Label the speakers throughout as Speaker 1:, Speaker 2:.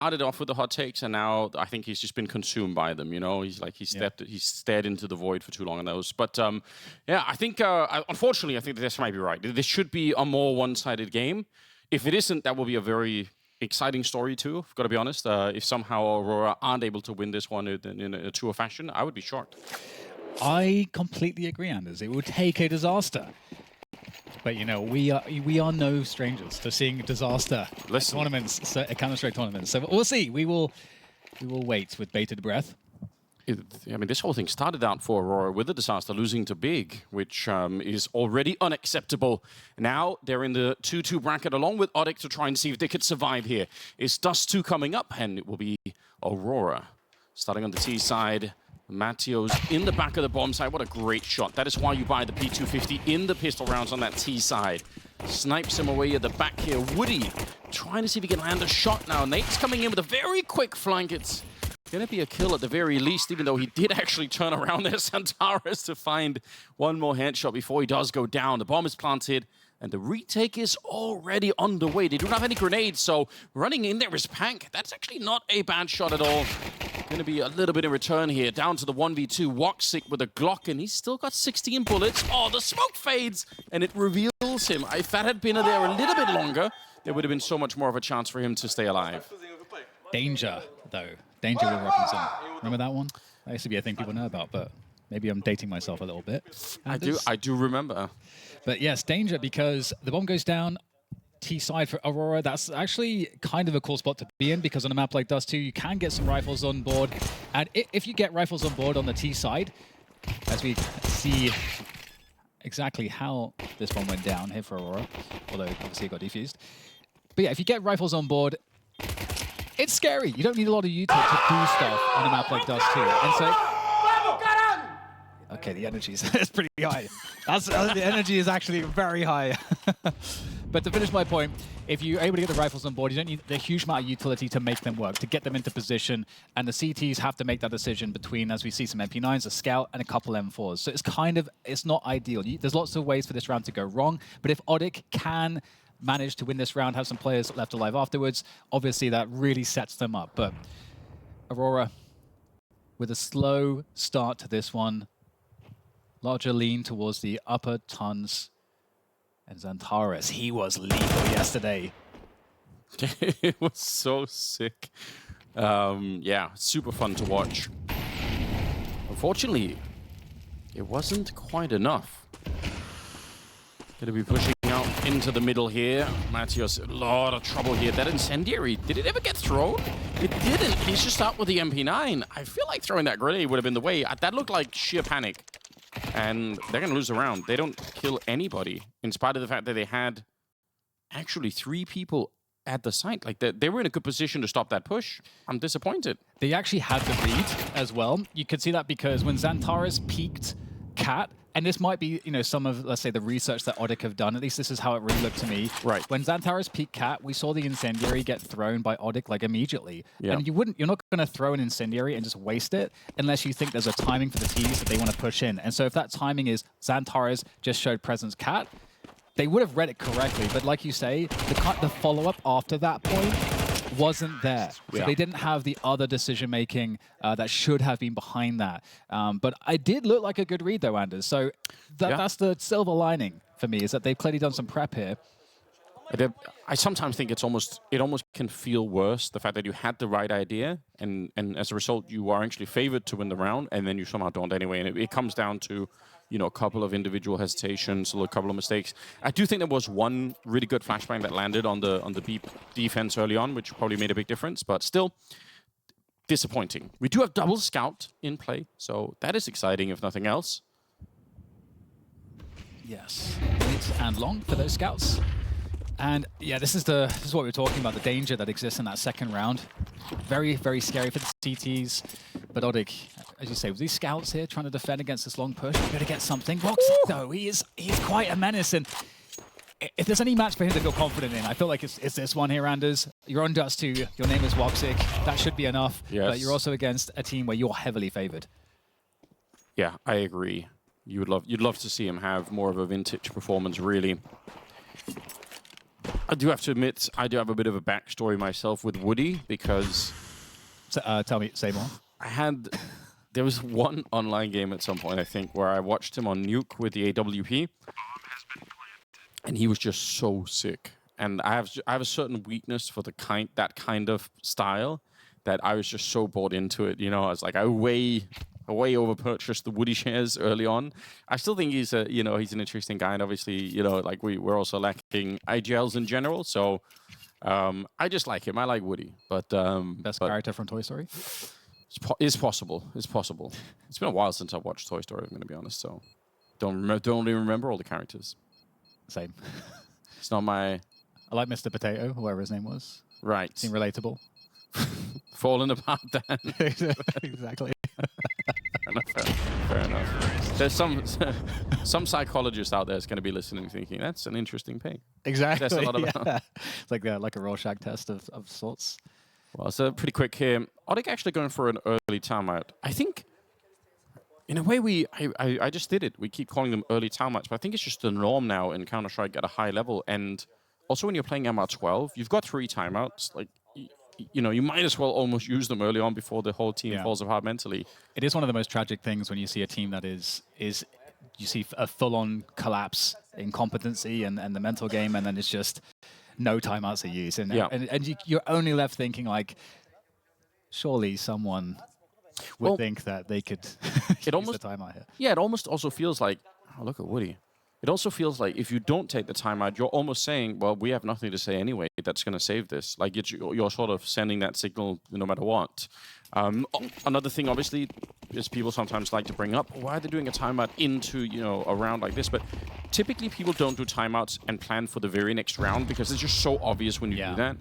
Speaker 1: started off with the hot takes, and now I think he's just been consumed by them. You know, he's stared into the void for too long on those. But yeah, I think unfortunately, I think this might be right. This should be a more one-sided game. If it isn't, that will be a very exciting story too. I've got to be honest. If somehow Aurora aren't able to win this one in a truer fashion, I would be shocked.
Speaker 2: I completely agree, Anders. It would take a disaster. But you know, we are no strangers to seeing disaster tournaments, Counter-Strike tournaments. So we'll see. We will wait with bated breath.
Speaker 1: I mean, this whole thing started out for Aurora with a disaster, losing to Big, which is already unacceptable. Now they're in the 2-2 bracket along with ODDIK to try and see if they could survive here. It's Dust2 coming up, and it will be Aurora starting on the T side. Matteo's in the back of the bomb side. What a great shot. That is why you buy the P250 in the pistol rounds on that T side. Snipes him away at the back here. Woody trying to see if he can land a shot now. Nate's coming in with a very quick flank. It's going to be a kill at the very least, even though he did actually turn around there, Santaris, to find one more headshot before he does go down. The bomb is planted, and the retake is already underway. They don't have any grenades, so running in there is Pank. That's actually not a bad shot at all. Going to be a little bit in return here. Down to the 1v2. Woxic with a Glock, and he's still got 16 bullets. Oh, the smoke fades, and it reveals him. If that had been there a little bit longer, there would have been so much more of a chance for him to stay alive.
Speaker 2: Danger, though. Danger with Robinson. Remember that one? That used to be a thing people know about, but maybe I'm dating myself a little bit.
Speaker 1: I do remember.
Speaker 2: But yes, danger, because the bomb goes down. T side for Aurora, that's actually kind of a cool spot to be in, because on a map like Dust2, you can get some rifles on board. And if you get rifles on board on the T side, as we see exactly how this bomb went down here for Aurora, although obviously it got defused. But yeah, if you get rifles on board, it's scary. You don't need a lot of util to do stuff on a map like Dust2. And so... Okay, the energy is pretty high. The energy is actually very high. But to finish my point, if you're able to get the rifles on board, you don't need the huge amount of utility to make them work, to get them into position, and the CTs have to make that decision between, as we see, some MP9s, a Scout, and a couple M4s. So it's not ideal. There's lots of ways for this round to go wrong, but if ODDIK can manage to win this round, have some players left alive afterwards, obviously that really sets them up. But Aurora, with a slow start to this one, larger lean towards the upper tons. And Santaris, he was lethal yesterday.
Speaker 1: It was so sick. Yeah, super fun to watch. Unfortunately, it wasn't quite enough. Gonna be pushing out into the middle here. Matteo's a lot of trouble here. That incendiary, did it ever get thrown? It didn't. He's just out with the MP9. I feel like throwing that grenade would have been the way. That looked like sheer panic. And they're going to lose the round. They don't kill anybody, in spite of the fact that they had actually 3 people at the site. Like, they were in a good position to stop that push. I'm disappointed.
Speaker 2: They actually had the read as well. You could see that because when Santaris peeked Cat, and this might be, you know, some of, let's say, the research that ODDIK have done. At least this is how it really looked to me.
Speaker 1: Right.
Speaker 2: When Santaris peeked Cat, we saw the incendiary get thrown by ODDIK like immediately.
Speaker 1: Yeah.
Speaker 2: And you're not going to throw an incendiary and just waste it unless you think there's a timing for the Ts that they want to push in. And so if that timing is Santaris just showed presence Cat, they would have read it correctly. But like you say, the follow-up after that point wasn't there. So they didn't have the other decision-making that should have been behind that. But I did look like a good read, though, Anders. So that's the silver lining for me, is that they've clearly done some prep here.
Speaker 1: I sometimes think it almost can feel worse, the fact that you had the right idea, and as a result, you are actually favored to win the round, and then you somehow don't anyway. And it comes down to, you know, a couple of individual hesitations, a couple of mistakes. I do think there was one really good flashbang that landed on the beep defense early on, which probably made a big difference, but still disappointing. We do have double scout in play, so that is exciting, if nothing else.
Speaker 2: Yes, late and long for those scouts. And yeah, this is what we were talking about, the danger that exists in that second round. Very, very scary for the CTs. But ODDIK, as you say, with these scouts here trying to defend against this long push, we're going to get something. Woxic, though, he's quite a menace. And if there's any match for him to feel confident in, I feel like it's this one here, Anders. You're on Dust2, your name is Woxic. That should be enough.
Speaker 1: Yes.
Speaker 2: But you're also against a team where you're heavily favored.
Speaker 1: Yeah, I agree. You'd love to see him have more of a vintage performance, really. I do have to admit, I do have a bit of a backstory myself with Woody because
Speaker 2: Tell me, say more.
Speaker 1: There was one online game at some point, I think, where I watched him on Nuke with the AWP, and he was just so sick. And I have a certain weakness for that kind of style that I was just so bought into it. You know, I was like, I way over-purchased the Woody shares early on. I still think he's he's an interesting guy, and obviously, you know, like we're also lacking IGLs in general. So I just like him. I like Woody, but
Speaker 2: Best character from Toy Story?
Speaker 1: It's possible. It's possible. It's been a while since I've watched Toy Story, I'm going to be honest, so don't even remember all the characters. Same. It's not my...
Speaker 2: I like Mr. Potato, whoever his name was.
Speaker 1: Right.
Speaker 2: Seemed relatable.
Speaker 1: Falling apart, Dan.
Speaker 2: Exactly.
Speaker 1: Fair enough. There's some psychologist out there is going to be listening thinking, that's an interesting pick.
Speaker 2: Exactly.
Speaker 1: That's a lot about.
Speaker 2: Yeah. It's like a Rorschach test of sorts.
Speaker 1: Well, so pretty quick here. ODDIK actually going for an early timeout. I think, in a way, I just did it. We keep calling them early timeouts, but I think it's just the norm now in Counter-Strike at a high level. And also when you're playing MR12, you've got 3 timeouts. Like, you know, you might as well almost use them early on before the whole team falls apart mentally.
Speaker 2: It is one of the most tragic things when you see a team that is you see a full-on collapse in competency and the mental game, and then it's just no timeouts are used. And you're only left thinking, like, surely someone would think that they could use the timeout here.
Speaker 1: Yeah, it almost also feels like, oh, look at Woody. It also feels like if you don't take the timeout, you're almost saying, well, we have nothing to say anyway that's going to save this. Like, you're sort of sending that signal no matter what. Another thing, obviously, is people sometimes like to bring up, why are they doing a timeout into, you know, a round like this? But typically people don't do timeouts and plan for the very next round because it's just so obvious when you do that.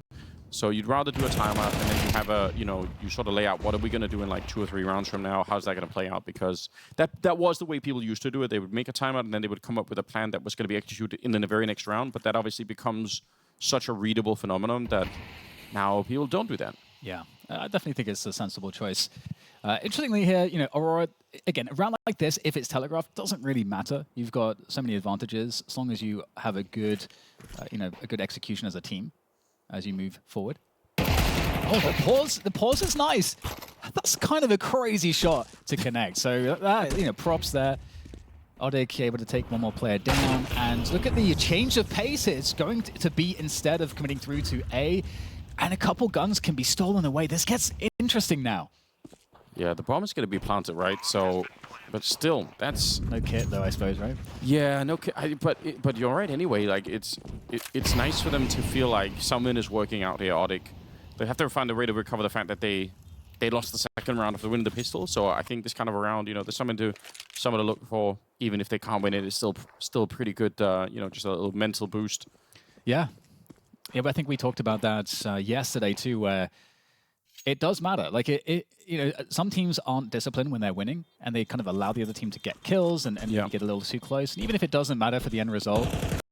Speaker 1: So you'd rather do a timeout and then you have a, you know, you sort of lay out what are we going to do in like 2 or 3 rounds from now? How's that going to play out? Because that was the way people used to do it. They would make a timeout and then they would come up with a plan that was going to be executed in the very next round. But that obviously becomes such a readable phenomenon that now people don't do that.
Speaker 2: Yeah, I definitely think it's a sensible choice. Interestingly here, you know, Aurora, again, a round like this, if it's telegraphed, doesn't really matter. You've got so many advantages as long as you have a good, a good execution as a team as you move forward. Oh, the pause is nice. That's kind of a crazy shot to connect. So, props there. ODDIK able to take one more player down. And look at the change of pace. It's going to be, instead of committing through to A, and a couple guns can be stolen away. This gets interesting now.
Speaker 1: Yeah, the bomb is going to be planted, right? So, but still, that's...
Speaker 2: No kit, though, I suppose, right?
Speaker 1: Yeah, no kit. But you're right anyway. Like, it's nice for them to feel like something is working out here, ODDIK. They have to find a way to recover the fact that they lost the second round of the win of the pistol. So I think this kind of a round, you know, there's something to look for. Even if they can't win it, it's still pretty good, just a little mental boost.
Speaker 2: Yeah. Yeah, but I think we talked about that yesterday, too, where it does matter. Like, some teams aren't disciplined when they're winning, and they kind of allow the other team to get kills and get a little too close. And even if it doesn't matter for the end result,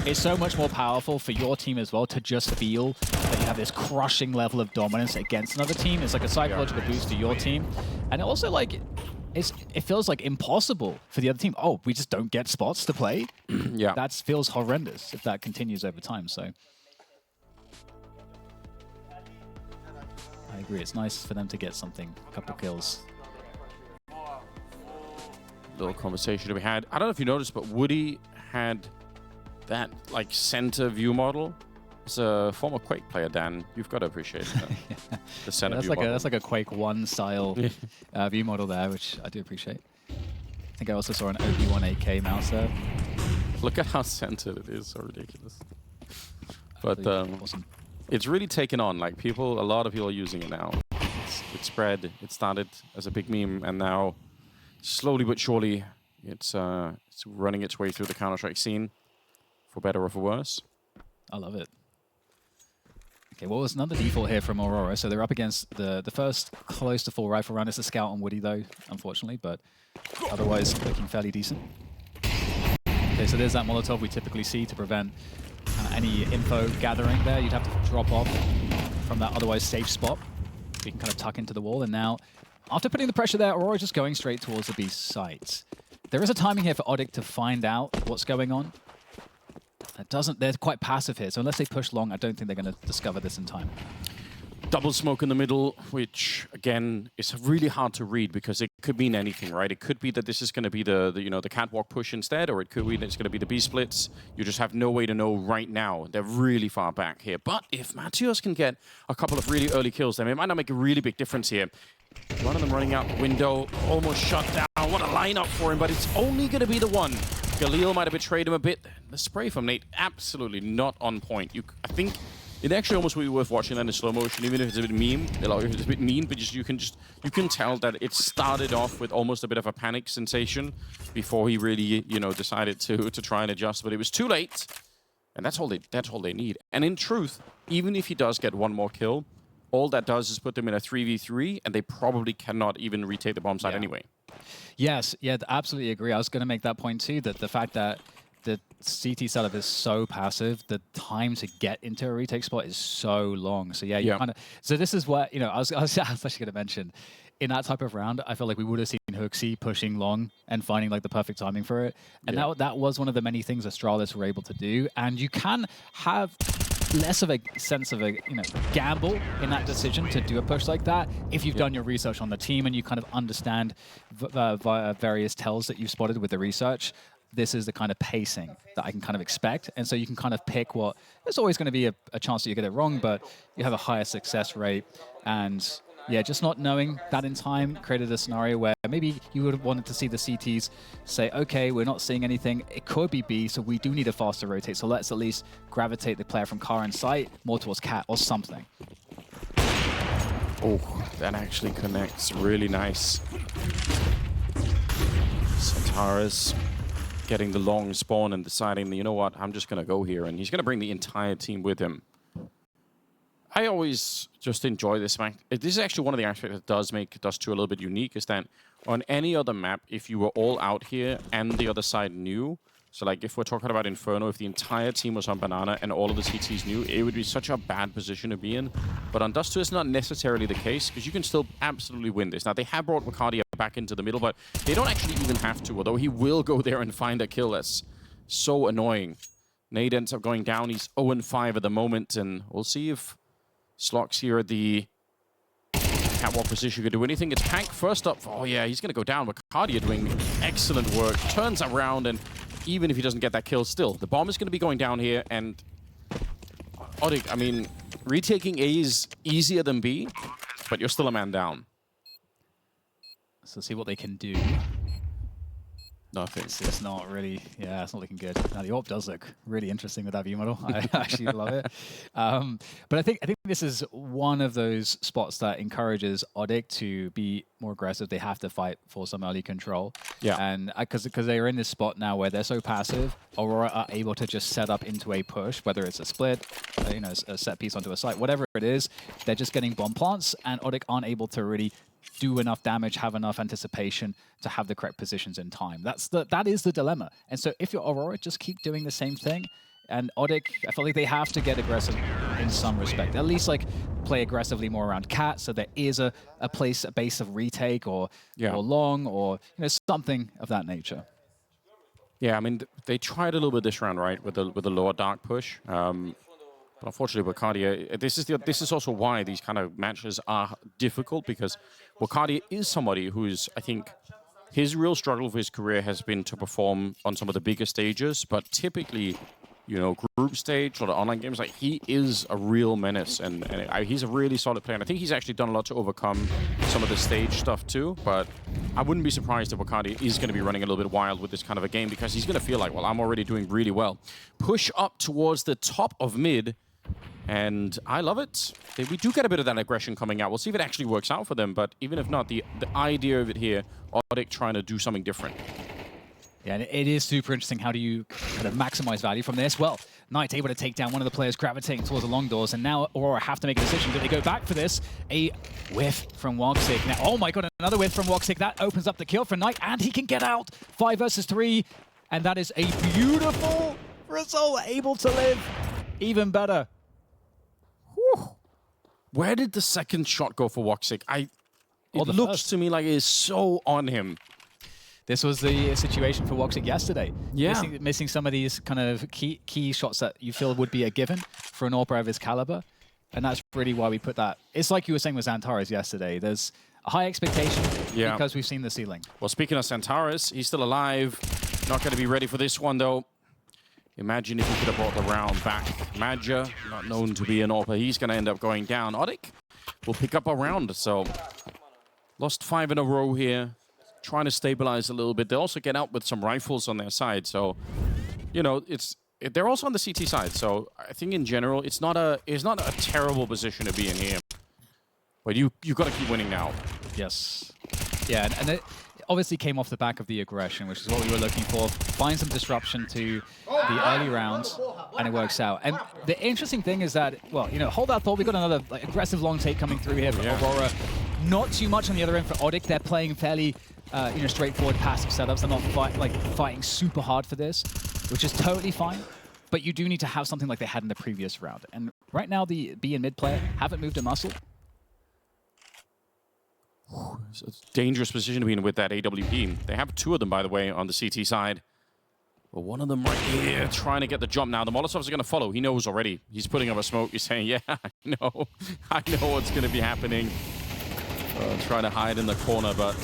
Speaker 2: it's so much more powerful for your team as well to just feel that you have this crushing level of dominance against another team. It's like a psychological boost to your team. And also, like, it feels like impossible for the other team. Oh, we just don't get spots to play?
Speaker 1: Yeah.
Speaker 2: That feels horrendous if that continues over time, so... I agree. It's nice for them to get something, a couple kills.
Speaker 1: Little conversation we had. I don't know if you noticed, but Woody had that like center view model. As a former Quake player, Dan, you've got to appreciate that. The center view model.
Speaker 2: That's like a Quake 1 style view model there, which I do appreciate. I think I also saw an OB1 8K mouse there.
Speaker 1: Look at how centered it is. So ridiculous. But
Speaker 2: awesome.
Speaker 1: It's really taken on. Like a lot of people are using it now. It's spread. It started as a big meme, and now, slowly but surely, it's running its way through the Counter-Strike scene, for better or for worse.
Speaker 2: I love it. Okay, well, there's another default here from Aurora. So they're up against the first close to full rifle round. It's a scout on Woody, though, unfortunately, but otherwise looking fairly decent. Okay, so there's that Molotov we typically see to prevent any info gathering there. You'd have to drop off from that otherwise safe spot. You can kind of tuck into the wall. And now, after putting the pressure there, Aurora just going straight towards the B site. There is a timing here for ODDIK to find out what's going on. They're quite passive here, so unless they push long, I don't think they're going to discover this in time.
Speaker 1: Double smoke in the middle, which again is really hard to read because it could mean anything, right? It could be that this is going to be the catwalk push instead, or it could be that it's going to be the B splits. You just have no way to know right now. They're really far back here. But if Matthias can get a couple of really early kills, then it might not make a really big difference here. One of them running out the window, almost shut down. What a lineup for him, but it's only going to be the one. Galil might have betrayed him a bit. The spray from Nate, absolutely not on point. I think it actually almost would be worth watching that in slow motion, even if it's a bit mean. It's a bit mean, but you can tell that it started off with almost a bit of a panic sensation before he really, decided to try and adjust. But it was too late, and that's all they need. And in truth, even if he does get one more kill, all that does is put them in a 3v3, and they probably cannot even retake the bomb site anyway.
Speaker 2: Yes, yeah, absolutely agree. I was going to make that point too, that the fact that the CT setup is so passive, the time to get into a retake spot is so long. So yeah, you kind of. So this is what I was actually going to mention. In that type of round, I feel like we would have seen HOOXi pushing long and finding like the perfect timing for it. And that was one of the many things Astralis were able to do. And you can have less of a sense of a gamble in that decision to do a push like that if you've done your research on the team and you kind of understand via various tells that you've spotted with the research. This is the kind of pacing that I can kind of expect. And so you can kind of pick what... There's always going to be a chance that you get it wrong, but you have a higher success rate. And yeah, just not knowing that in time created a scenario where maybe you would have wanted to see the CTs say, okay, we're not seeing anything. It could be B, so we do need a faster rotate. So let's at least gravitate the player from car and sight more towards cat or something.
Speaker 1: Oh, that actually connects really nice. Sataris getting the long spawn and deciding, you know what, I'm just going to go here. And he's going to bring the entire team with him. I always just enjoy this fact. This is actually one of the aspects that does make Dust2 a little bit unique, is that on any other map, if you were all out here and the other side knew, so like if we're talking about Inferno, if the entire team was on Banana and all of the CTs knew, it would be such a bad position to be in. But on Dust2, it's not necessarily the case, because you can still absolutely win this. Now, they have brought Wakardia back into the middle, but they don't actually even have to, although he will go there and find a kill. That's so annoying. Nate ends up going down. He's 0-5 at the moment, and we'll see if Slox here at the catwalk position could do anything. It's Pank first up. Oh, yeah, he's going to go down. Wakardia doing excellent work. Turns around, and even if he doesn't get that kill, still, the bomb is going to be going down here, and ODDIK, I mean, retaking A is easier than B, but you're still a man down.
Speaker 2: So see what they can do.
Speaker 1: Nothing.
Speaker 2: It's not really, yeah, it's not looking good. Now the AWP does look really interesting with that view model. I actually love it. But I think this is one of those spots that encourages ODDIK to be more aggressive. They have to fight for some early control. Yeah. And because they're in this spot now where they're so passive, Aurora are able to just set up into a push, whether it's a split, a set piece onto a site, whatever it is. They're just getting bomb plants, and ODDIK aren't able to really do enough damage, have enough anticipation to have the correct positions in time. That is the dilemma. And so if you're Aurora, just keep doing the same thing. And ODDIK, I feel like they have to get aggressive in some respect. At least like play aggressively more around cat, so there is a base of retake or long or something of that nature.
Speaker 1: Yeah, I mean they tried a little bit this round, right, with the lower dark push. But unfortunately, Wakardia, this is also why these kind of matches are difficult, because Wakardia is somebody who's, I think, his real struggle for his career has been to perform on some of the bigger stages, but typically, group stage or the online games, like he is a real menace, and he's a really solid player. And I think he's actually done a lot to overcome some of the stage stuff too, but I wouldn't be surprised if Wakardia is going to be running a little bit wild with this kind of a game, because he's going to feel like, well, I'm already doing really well. Push up towards the top of mid, and I love it. We do get a bit of that aggression coming out. We'll see if it actually works out for them, but even if not, the idea of it here, ODDIK trying to do something different.
Speaker 2: Yeah, and it is super interesting. How do you kind of maximize value from this? Well, Knight able to take down one of the players gravitating towards the long doors, and now Aurora have to make a decision. Do they go back for this? A whiff from WOXIK. Now, oh my god, another whiff from WOXIK. That opens up the kill for Knight, and he can get out. 5 versus 3, and that is a beautiful result. Able to live. Even better.
Speaker 1: Whew. Where did the second shot go for WOXIK? It looks to me like it is so on him.
Speaker 2: This was the situation for Woxic yesterday.
Speaker 1: Yeah.
Speaker 2: Missing some of these kind of key shots that you feel would be a given for an AWP of his caliber. And that's really why we put that. It's like you were saying with Xantares yesterday. There's a high expectation because we've seen the ceiling.
Speaker 1: Well, speaking of Xantares, he's still alive. Not going to be ready for this one, though. Imagine if he could have brought the round back. Madja, not known to be an AWPer. He's going to end up going down. ODDIK will pick up a round, so lost 5 in a row here. Trying to stabilize a little bit. They also get out with some rifles on their side, so, you know, they're also on the CT side, so I think in general, it's not a terrible position to be in here. But you got to keep winning now.
Speaker 2: Yes. Yeah, and it obviously came off the back of the aggression, which is what we were looking for. Find some disruption to the early rounds, and it works out. And the interesting thing is that, well, you know, hold that thought. We've got another aggressive long take coming through here for Aurora. Not too much on the other end for ODDIK. They're playing fairly, you know, straightforward passive setups. They're not fighting super hard for this, which is totally fine. But you do need to have something like they had in the previous round. And right now, the B and mid player haven't moved a muscle.
Speaker 1: It's a dangerous position to be in with that AWP. They have 2 of them, by the way, on the CT side. But one of them right here trying to get the jump now. The Molotovs are going to follow. He knows already. He's putting up a smoke. He's saying, yeah, I know. I know what's going to be happening. Trying to hide in the corner, but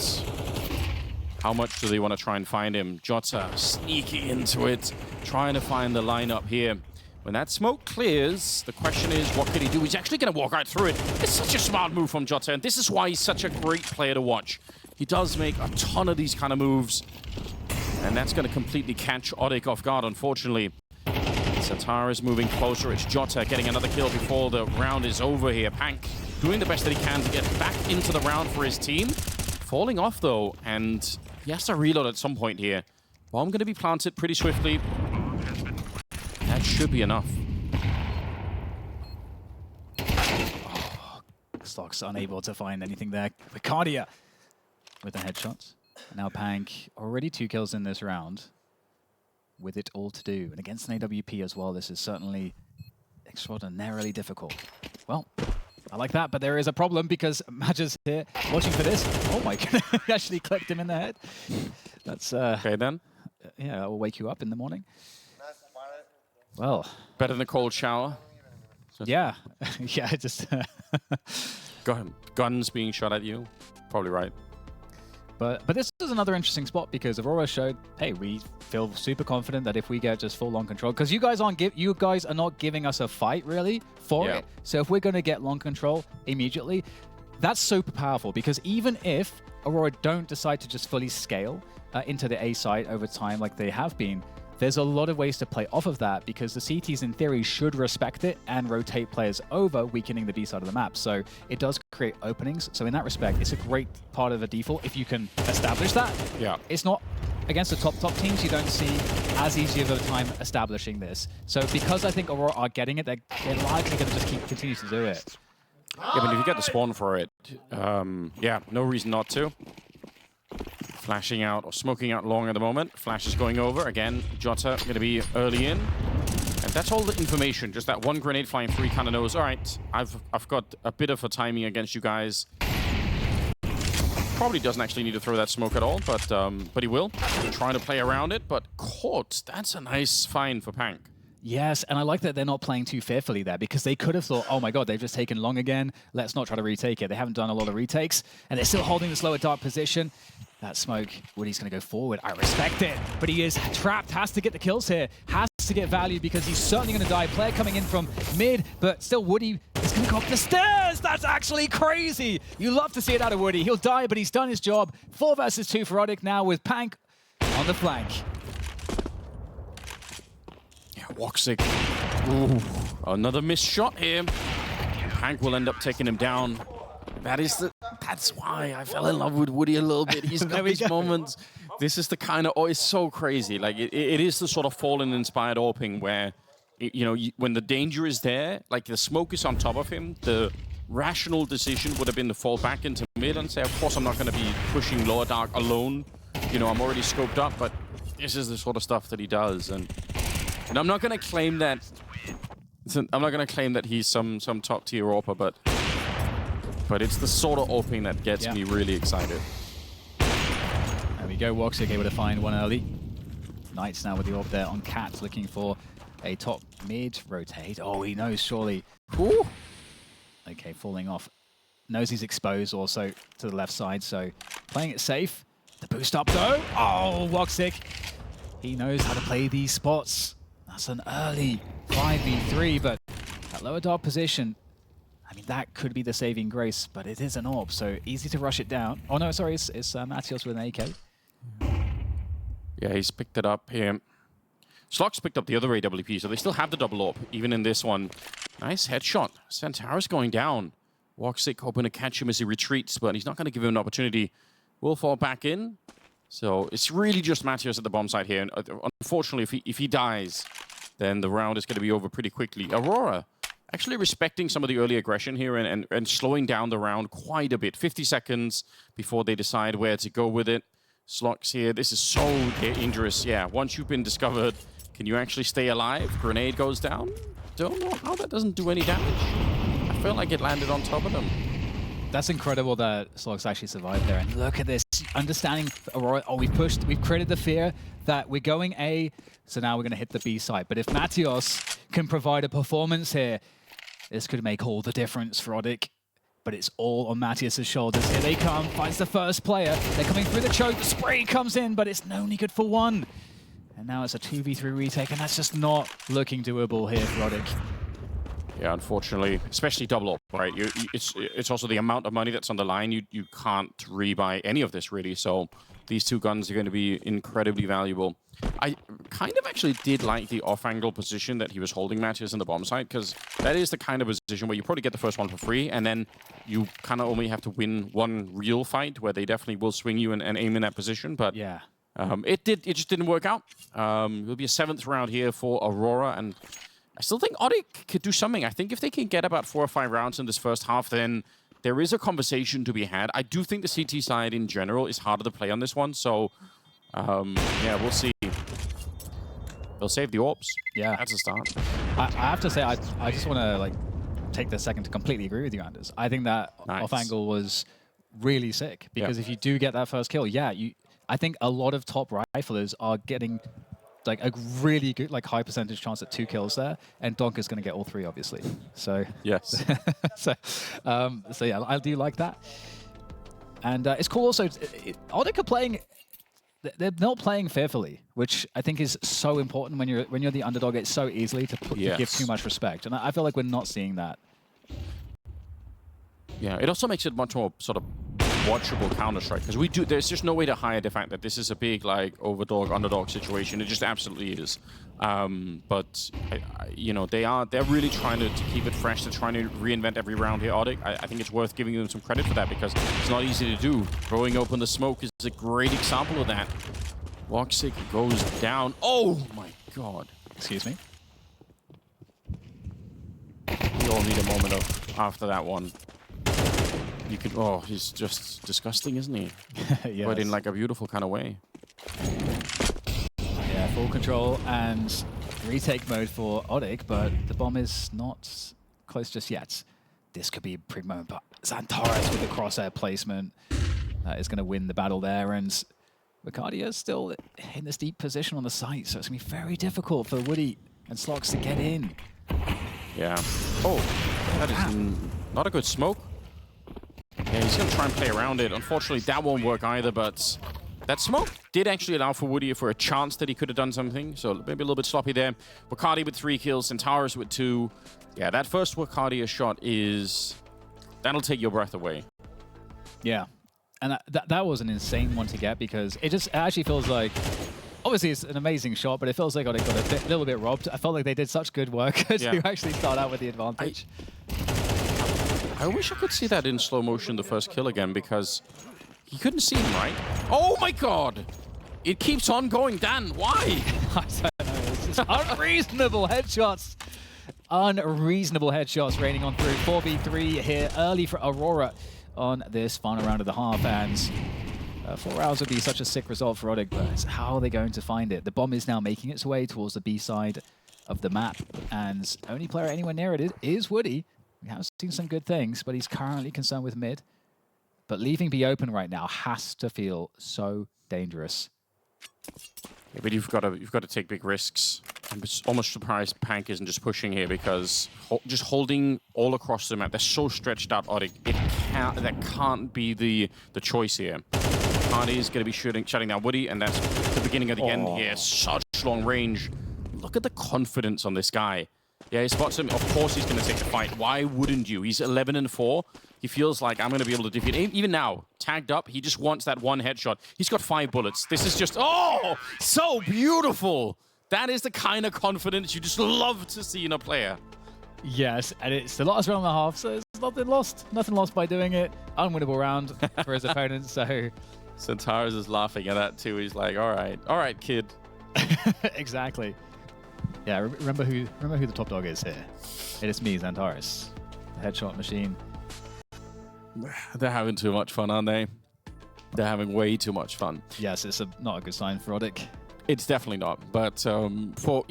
Speaker 1: how much do they want to try and find him? Jota sneaking into it, trying to find the lineup here. When that smoke clears, the question is, what can he do? He's actually going to walk right through it. It's such a smart move from Jota, and this is why he's such a great player to watch. He does make a ton of these kind of moves, and that's going to completely catch ODDIK off guard, unfortunately. Satar is moving closer. It's Jota getting another kill before the round is over here. Pank doing the best that he can to get back into the round for his team. Falling off, though, and he has to reload at some point here. Bomb going to be planted pretty swiftly. That should be enough.
Speaker 2: Oh, Stock's unable to find anything there. Vicardia with the headshots. Now Pank, already 2 kills in this round. With it all to do. And against an AWP as well, this is certainly extraordinarily difficult. Well, I like that, but there is a problem because Madja's here watching for this. Oh my goodness, actually clipped him in the head. That's
Speaker 1: okay then.
Speaker 2: Yeah, that will wake you up in the morning. Well,
Speaker 1: better than a cold shower.
Speaker 2: Yeah, yeah, just
Speaker 1: guns being shot at you. Probably right.
Speaker 2: But this is another interesting spot because Aurora showed, hey, we feel super confident that if we get just full long control, because you guys are not giving us a fight really for it. So if we're going to get long control immediately, that's super powerful because even if Aurora don't decide to just fully scale into the A side over time like they have been, there's a lot of ways to play off of that because the CTs in theory should respect it and rotate players over, weakening the B side of the map. So it does create openings. So in that respect, it's a great part of the default if you can establish that.
Speaker 1: Yeah.
Speaker 2: It's not against the top teams, you don't see as easy of a time establishing this. So because I think Aurora are getting it, they're likely going to just continue to do it.
Speaker 1: Yeah, but if you get the spawn for it, yeah, no reason not to. Flashing out or smoking out long at the moment. Flash is going over. Again, Jota going to be early in. And that's all the information. Just that one grenade flying through, kind of knows, all right, I've got a bit of a timing against you guys. Probably doesn't actually need to throw that smoke at all, but he will. Trying to play around it, but caught. That's a nice find for Pank.
Speaker 2: Yes, and I like that they're not playing too fearfully there because they could have thought, oh my god, they've just taken long again. Let's not try to retake it. They haven't done a lot of retakes, and they're still holding this lower dark position. That smoke, Woody's going to go forward. I respect it, but he is trapped, has to get the kills here, has to get value because he's certainly going to die. Player coming in from mid, but still Woody is going to go up the stairs. That's actually crazy. You love to see it out of Woody. He'll die, but he's done his job. 4 versus 2 for ODDIK now with Pank on the flank.
Speaker 1: Woxic. Ooh, another missed shot here. Pank will end up taking him down. That's why I fell in love with Woody a little bit. He's got these moments. This is the kind of, it's so crazy. Like it is the sort of Fallen inspired AWPing where, you know, when the danger is there, like the smoke is on top of him, the rational decision would have been to fall back into mid and say, of course I'm not going to be pushing lower dark alone. You know, I'm already scoped up, but this is the sort of stuff that he does. And I'm not going to claim that. I'm not going to claim that he's some top tier AWPer, but it's the sort of AWPing that gets me really excited.
Speaker 2: There we go. WOXIK able to find one early. Knights now with the orb there on Cat, looking for a top mid rotate. Oh, he knows surely. Ooh. Okay, falling off. Knows he's exposed also to the left side, so playing it safe. The boost up though. Oh, WOXIK. He knows how to play these spots. That's an early 5v3, but that lower dark position, I mean, that could be the saving grace, but it is an orb, so easy to rush it down. Oh no, sorry, it's Matios with an AK.
Speaker 1: Yeah, he's picked it up here. Slox picked up the other AWP, so they still have the double orb, even in this one. Nice headshot. Centaurus going down. WOXIK hoping to catch him as he retreats, but he's not going to give him an opportunity. Will fall back in. So it's really just Matios at the bomb site here. And unfortunately, if he dies, then the round is going to be over pretty quickly. Aurora actually respecting some of the early aggression here and slowing down the round quite a bit. 50 seconds before they decide where to go with it. Slox here. This is so dangerous. Yeah, once you've been discovered, can you actually stay alive? Grenade goes down. Don't know how that doesn't do any damage. I feel like it landed on top of them.
Speaker 2: That's incredible that Slox actually survived there. And look at this, understanding Aurora. Oh, we've created the fear that we're going A, so now we're going to hit the B side. But if Matios can provide a performance here, this could make all the difference for ODDIK. But it's all on Matios' shoulders. Here they come, finds the first player. They're coming through the choke, the spray comes in, but it's only good for one. And now it's a 2v3 retake, and that's just not looking doable here for ODDIK.
Speaker 1: Yeah, unfortunately, especially double up, right? It's also the amount of money that's on the line. You can't rebuy any of this, really. So these two guns are going to be incredibly valuable. I kind of actually did like the off-angle position that he was holding Matios in the bomb site, because that is the kind of position where you probably get the first one for free, and then you kind of only have to win one real fight where they definitely will swing you and aim in that position. But
Speaker 2: yeah.
Speaker 1: It just didn't work out. It'll be a 7th round here for Aurora, and I still think ODDIK could do something. I think if they can get about 4 or 5 rounds in this first half, then there is a conversation to be had. I do think the CT side in general is harder to play on this one, so yeah, we'll see. They'll save the orbs.
Speaker 2: Yeah,
Speaker 1: that's a start.
Speaker 2: I have to say, I just want to take the second to completely agree with you, Anders. I think that off angle was really sick, because if you do get that first kill, yeah, I think a lot of top riflers are getting a really good, high percentage chance at 2 kills there, and Donker's going to get all 3, obviously. So
Speaker 1: yes.
Speaker 2: so yeah, I do like that, and it's cool also. ODDIK are playing. They're not playing fearfully, which I think is so important when you're the underdog. It's so easily to give too much respect, and I feel like we're not seeing that. Yeah,
Speaker 1: it also makes it much more sort of watchable Counter-Strike, because there's just no way to hide the fact that this is a big overdog underdog situation. It just absolutely is. But you know, they're really trying to keep it fresh. They're trying to reinvent every round here. ODDIK, I think it's worth giving them some credit for that, because it's not easy to do. Throwing open the smoke is a great example of that. WOXIK goes down. Oh my god.
Speaker 2: Excuse me.
Speaker 1: We all need a moment of after that one. You could, oh, he's just disgusting, isn't he?
Speaker 2: Yes.
Speaker 1: But in a beautiful kind of way.
Speaker 2: Yeah, full control and retake mode for ODDIK, but the bomb is not close just yet. This could be a big moment, but Xantares with the crosshair placement is going to win the battle there, and Vicardia is still in this deep position on the site, so it's going to be very difficult for Woody and Slox to get in.
Speaker 1: Yeah. Oh, that is not a good smoke. Yeah, he's going to try and play around it. Unfortunately, that won't work either, but that smoke did actually allow for Woody for a chance that he could have done something, so maybe a little bit sloppy there. Vicardia with 3 kills, Centaurus with 2. Yeah, that first Vicardia shot that'll take your breath away.
Speaker 2: Yeah, and that was an insane one to get, because it actually feels like, obviously it's an amazing shot, but it feels like ODDIK got a little bit robbed. I felt like they did such good work to actually start out with the advantage.
Speaker 1: I wish I could see that in slow motion, the first kill again, because he couldn't see him, right? Oh my god! It keeps on going, Dan. Why?
Speaker 2: I don't know. It's just unreasonable headshots. Unreasonable headshots raining on through. 4v3 here early for Aurora on this final round of the half. And 4 rounds would be such a sick result for ODDIK, but how are they going to find it? The bomb is now making its way towards the B side of the map, and only player anywhere near it is Woody. We have seen some good things, but he's currently concerned with mid. But leaving B open right now has to feel so dangerous.
Speaker 1: Yeah, but you've got to take big risks. I'm almost surprised Pank isn't just pushing here because just holding all across the map. They're so stretched out, ODDIK. That can't be the choice here. Party is going to be shutting down Woody, and that's the beginning of the end here. Such long range. Look at the confidence on this guy. Yeah, he spots him. Of course he's going to take the fight. Why wouldn't you? He's 11-4. He feels like I'm going to be able to defeat him. Even now, tagged up, he just wants that one headshot. He's got 5 bullets. This is just, oh, so beautiful. That is the kind of confidence you just love to see in a player.
Speaker 2: Yes, and it's the last round and a half, so it's nothing lost. Nothing lost by doing it. Unwinnable round for his opponent, so...
Speaker 1: Centaurus is laughing at that too. He's like, all right, kid.
Speaker 2: Exactly. Yeah, remember who the top dog is here. It is me, Centaurus, the headshot machine.
Speaker 1: They're having too much fun, aren't they? They're having way too much fun.
Speaker 2: Yes, it's not a good sign for ODDIK.
Speaker 1: It's definitely not. But for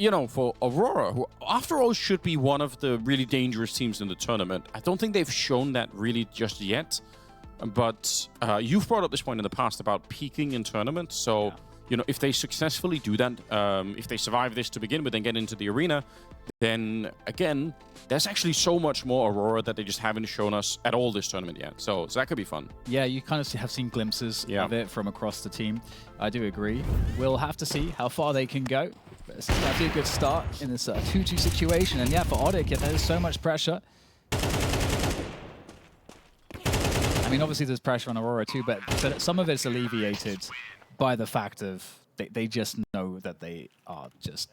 Speaker 1: Aurora, who after all should be one of the really dangerous teams in the tournament, I don't think they've shown that really just yet. But you've brought up this point in the past about peaking in tournaments. So, if they successfully do that, if they survive this to begin with and get into the arena, then, again, there's actually so much more Aurora that they just haven't shown us at all this tournament yet. So that could be fun.
Speaker 2: Yeah, you kind of have seen glimpses of it from across the team. I do agree. We'll have to see how far they can go. But it's actually a good start in this 2-2 situation. And yeah, for ODDIK, there's so much pressure. I mean, obviously there's pressure on Aurora too, but some of it's alleviated by the fact of they just know that they are just...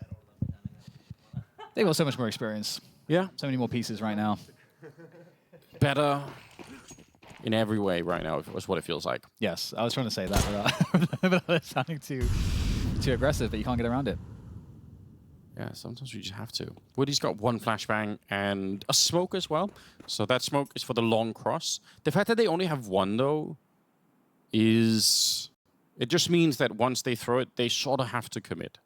Speaker 2: They've got so much more experience.
Speaker 1: Yeah.
Speaker 2: So many more pieces right now.
Speaker 1: Better in every way right now, is what it feels like.
Speaker 2: Yes, I was trying to say that without sounding too aggressive, but you can't get around it.
Speaker 1: Yeah, sometimes we just have to. Woody's got 1 flashbang and a smoke as well. So that smoke is for the long cross. The fact that they only have 1, though, is... It just means that once they throw it, they sort of have to commit.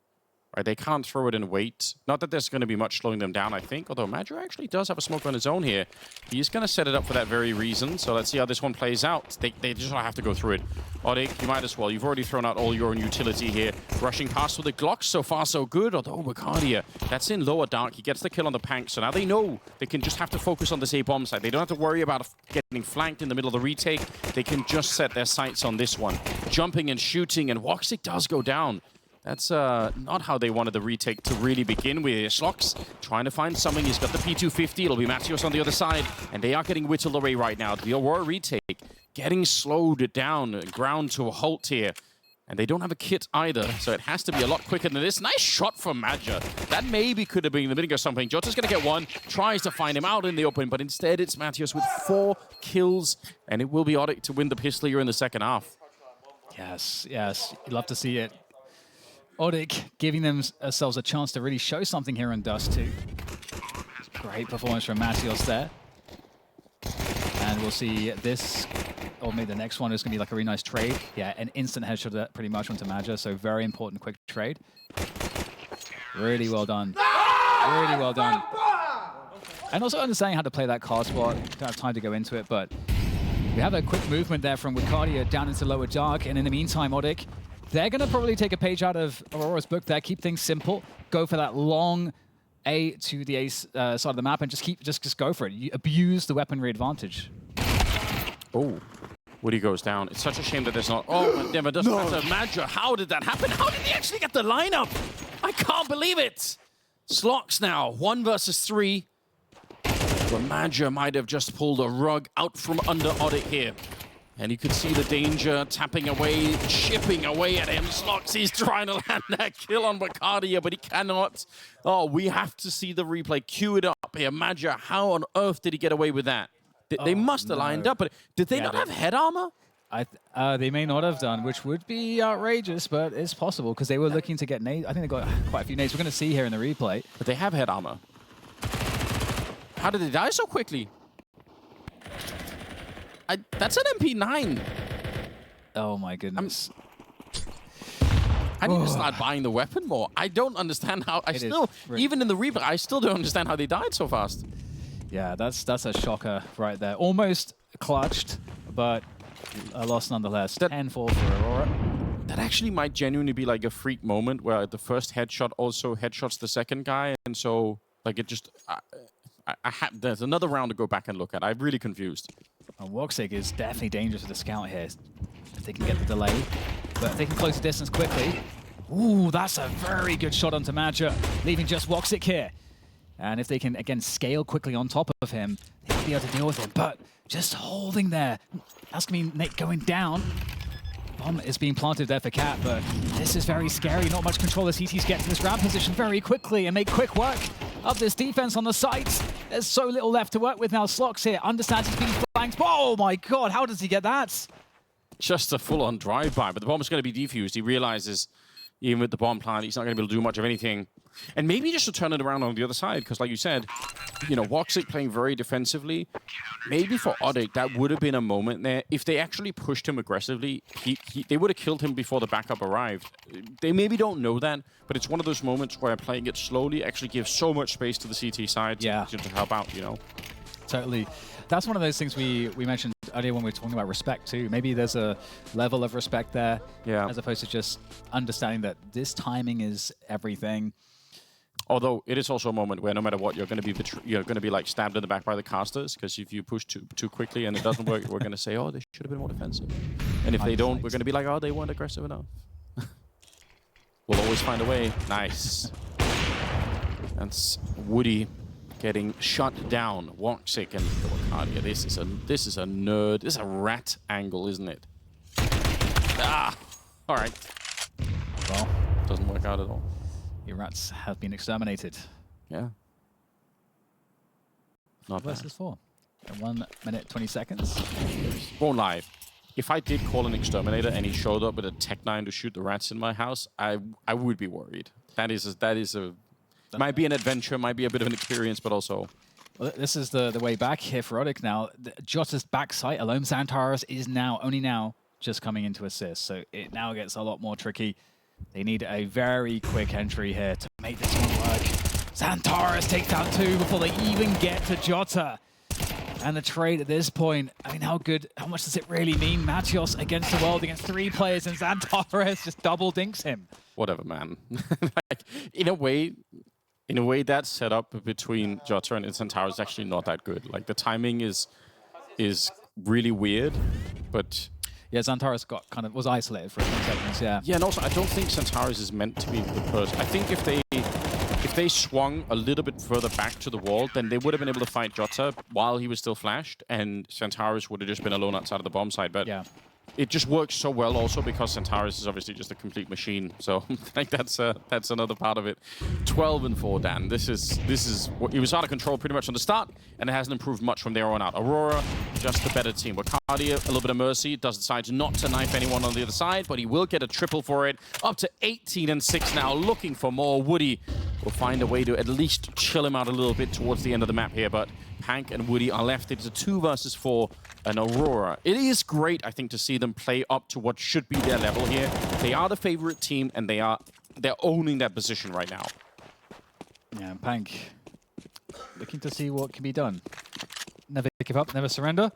Speaker 1: Right? They can't throw it and wait. Not that there's going to be much slowing them down, I think. Although MIBR actually does have a smoke on his own here. He's going to set it up for that very reason. So let's see how this one plays out. They just have to go through it. ODDIK, you might as well. You've already thrown out all your own utility here. Rushing past with the Glocks. So far, so good. Although Bacardia, that's in lower dark. He gets the kill on the Pank. So now they know they can just have to focus on this A-bomb side. They don't have to worry about getting flanked in the middle of the retake. They can just set their sights on this one. Jumping and shooting. And Woxic does go down. That's not how they wanted the retake to really begin with. Slox trying to find something. He's got the P250. It'll be Matios on the other side. And they are getting whittled away right now. The Aurora retake getting slowed down, ground to a halt here. And they don't have a kit either, so it has to be a lot quicker than this. Nice shot from MIBR. That maybe could have been the beginning of something. Jota's going to get 1, tries to find him out in the open, but instead it's Matios with 4 kills. And it will be ODDIK to win the pistol here in the second half.
Speaker 2: Yes, yes. You'd love to see it. ODDIK giving themselves a chance to really show something here in Dust2. Great performance from Matios there. And we'll see this, or maybe the next one is going to be like a really nice trade. Yeah, an instant headshot that pretty much onto MIBR, so very important quick trade. Really well done. Really well done. And also understanding how to play that card spot. Don't have time to go into it, but we have a quick movement there from Wicardia down into lower dark, and in the meantime, ODDIK, they're going to probably take a page out of Aurora's book there, keep things simple, go for that long A to the ace side of the map, and just go for it. You abuse the weaponry advantage.
Speaker 1: Oh, Woody goes down. It's such a shame that there's not... Oh, it never does matter. MIBR, how did that happen? How did he actually get the lineup? I can't believe it. Slox now, 1 versus 3. But MIBR might have just pulled a rug out from under ODDIK here. And you can see the danger tapping away, chipping away at him. Slox, he's trying to land that kill on Bacardia, but he cannot. Oh, we have to see the replay. Cue it up here. MIBR, how on earth did he get away with that? They must have lined up, but did they not have head armor?
Speaker 2: They may not have done, which would be outrageous, but it's possible because they were looking to get nades. I think they got quite a few nades. We're going to see here in the replay.
Speaker 1: But they have head armor. How did they die so quickly? That's an MP9.
Speaker 2: Oh my goodness.
Speaker 1: I need to start buying the weapon more. I don't understand how. Even in the replay, I still don't understand how they died so fast.
Speaker 2: Yeah, that's a shocker right there. Almost clutched, but a loss nonetheless. 10-4 for Aurora.
Speaker 1: That actually might genuinely be like a freak moment where the first headshot also headshots the second guy, and so like it just there's another round to go back and look at. I'm really confused.
Speaker 2: And WOXIK is definitely dangerous with the scout here. If they can get the delay, but if they can close the distance quickly. Ooh, that's a very good shot onto Madja, leaving just WOXIK here. And if they can, again, scale quickly on top of him, they might be able to deal with him. But just holding there. That's going to be Nate going down. Bomb is being planted there for Cat, but this is very scary. Not much control as CTs get to this grab position very quickly and make quick work of this defense on the sides. There's so little left to work with now. Slox here understands he's being flanked. Oh my god, how does he get that?
Speaker 1: Just a full-on drive-by, but the bomb is going to be defused. He realizes, even with the bomb plant, he's not going to be able to do much of anything. And maybe just to turn it around on the other side, because like you said, you know, WOXIK playing very defensively. Maybe for ODDIK, that would have been a moment there. If they actually pushed him aggressively, they would have killed him before the backup arrived. They maybe don't know that, but it's one of those moments where playing it slowly actually gives so much space to the CT side to help out, you know?
Speaker 2: Totally. That's one of those things we mentioned earlier when we were talking about respect too. Maybe there's a level of respect there, as opposed to just understanding that this timing is everything.
Speaker 1: Although it is also a moment where no matter what, you're going to be like stabbed in the back by the casters, because if you push too quickly and it doesn't work, we're going to say, oh, they should have been more defensive. And if they don't, we're going to be like, oh, they weren't aggressive enough. We'll always find a way. Nice. That's Woody getting shut down. WOXIK and Wakadia. This is a nerd. This is a rat angle, isn't it? Ah, all right.
Speaker 2: Well,
Speaker 1: doesn't work out at all.
Speaker 2: Your rats have been exterminated.
Speaker 1: Yeah. Not bad.
Speaker 2: Versus 4. In 1 minute 20 seconds.
Speaker 1: Won't lie. If I did call an exterminator and he showed up with a Tech-9 to shoot the rats in my house, I would be worried. That is a might be an adventure, might be a bit of an experience, but also...
Speaker 2: Well, this is the way back here for ODDIK now. Jota's backside alone. Xantares is only now just coming into assist, so it now gets a lot more tricky. They need a very quick entry here to make this one work. Xantares takes down 2 before they even get to Jota. And the trade at this point, I mean, how much does it really mean? Matios against the world, against 3 players, and Xantares just double dinks him.
Speaker 1: Whatever, man. Like, in a way, that setup between Jota and Xantares is actually not that good. Like, the timing is really weird, but...
Speaker 2: Yeah, Xantares was isolated for a few seconds, yeah.
Speaker 1: Yeah, and also, I don't think Xantares is meant to be the person. I think if they swung a little bit further back to the wall, then they would have been able to fight Jota while he was still flashed, and Xantares would have just been alone outside of the bomb site. But yeah, it just works so well also because Xantares is obviously just a complete machine. So like that's another part of it. 12-4, Dan. This is he was out of control pretty much on the start, and it hasn't improved much from there on out. Aurora, just the better team. Wakadia, a little bit of mercy, does decide not to knife anyone on the other side, but he will get a triple for it. Up to 18-6 now, looking for more. Woody will find a way to at least chill him out a little bit towards the end of the map here, but Pank and Woody are left. It's a 2 versus 4, and Aurora. It is great, I think, to see them play up to what should be their level here. They are the favorite team, and they're owning that position right now.
Speaker 2: Yeah, Pank looking to see what can be done. Never give up, never surrender.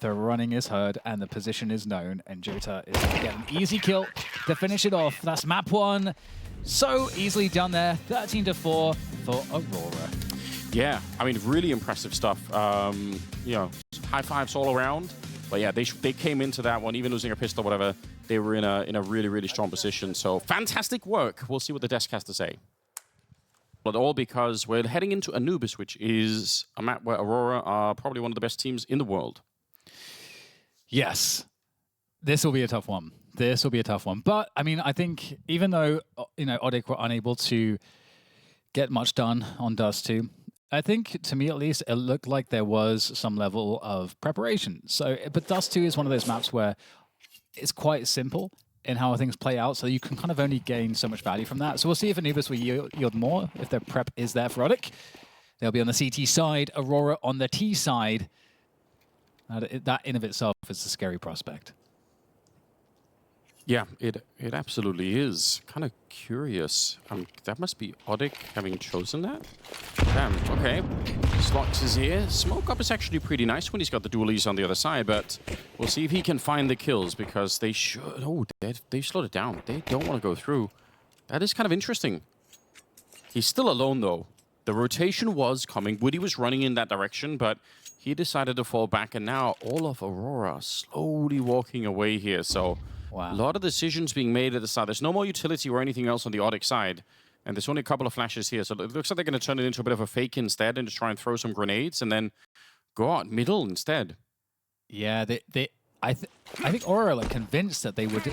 Speaker 2: The running is heard, and the position is known, and Jota is going to get an easy kill to finish it off. That's map 1. So easily done there. 13-4 for Aurora.
Speaker 1: Yeah, I mean, really impressive stuff. You know, high fives all around. But yeah, they came into that one, even losing a pistol, whatever. They were in a really, really strong position. So fantastic work. We'll see what the desk has to say. But all because we're heading into Anubis, which is a map where Aurora are probably one of the best teams in the world.
Speaker 2: Yes. This will be a tough one. This will be a tough one. But, I mean, I think even though, you know, ODDIK were unable to get much done on Dust2, I think, to me at least, it looked like there was some level of preparation. So, but Dust2 is one of those maps where it's quite simple in how things play out, so you can kind of only gain so much value from that. So we'll see if Anubis will yield more, if their prep is there for ODDIK. They'll be on the CT side, Aurora on the T side. That in of itself is a scary prospect.
Speaker 1: Yeah, it absolutely is. Kind of curious. That must be ODDIK having chosen that. Damn, okay. Slox is here. Smoke Up is actually pretty nice when he's got the dualies on the other side, but we'll see if he can find the kills because they should... Oh, they've slowed it down. They don't want to go through. That is kind of interesting. He's still alone, though. The rotation was coming. Woody was running in that direction, but he decided to fall back, and now all of Aurora slowly walking away here, so...
Speaker 2: Wow.
Speaker 1: A lot of decisions being made at the side. There's no more utility or anything else on the ODDIK side. And there's only a couple of flashes here. So it looks like they're going to turn it into a bit of a fake instead and just try and throw some grenades and then go out middle instead.
Speaker 2: Yeah, I think Aurora are convinced that they would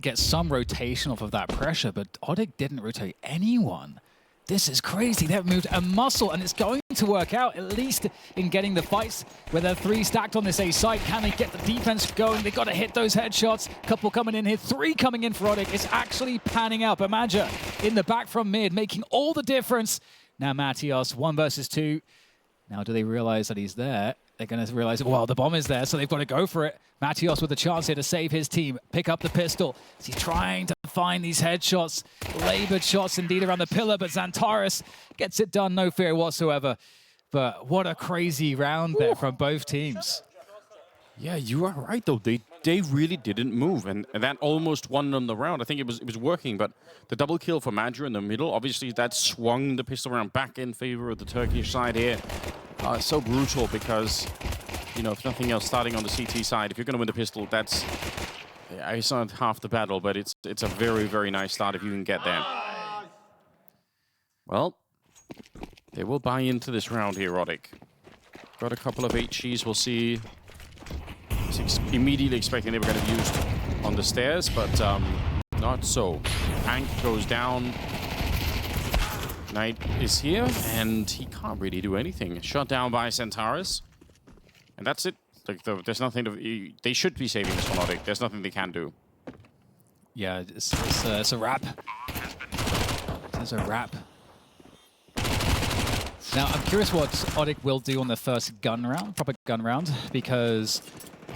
Speaker 2: get some rotation off of that pressure, but ODDIK didn't rotate anyone. This is crazy. They've moved a muscle, and it's going to work out, at least in getting the fights where they're 3 stacked on this A side. Can they get the defense going? They got to hit those headshots. Couple coming in here, 3 coming in for ODDIK. It's actually panning out. But Maja in the back from mid, making all the difference. Now Matios, 1 versus 2. Now do they realize that he's there? They're going to realize, well, the bomb is there, so they've got to go for it. Matios with a chance here to save his team. Pick up the pistol. He's trying to find these headshots. Labored shots indeed around the pillar, but Xantares gets it done, no fear whatsoever. But what a crazy round there from both teams.
Speaker 1: Yeah, you are right, though. They really didn't move, and that almost won them the round. I think it was working, but the double kill for Madra in the middle, obviously that swung the pistol round back in favor of the Turkish side here. It's so brutal because, you know, if nothing else, starting on the CT side, if you're going to win the pistol, that's... Yeah, it's not half the battle, but it's a very, very nice start if you can get there. Well, they will buy into this round here, ODDIK. Got a couple of HEs, we'll see. Immediately expecting they were going to be used on the stairs, but not so. Hank goes down. Knight is here, and he can't really do anything. Shot down by Xantares. And that's it. Like, there's nothing to... They should be saving this one, ODDIK. There's nothing they can do.
Speaker 2: Yeah, it's a wrap. It's a wrap. Now, I'm curious what ODDIK will do on the first gun round, proper gun round, because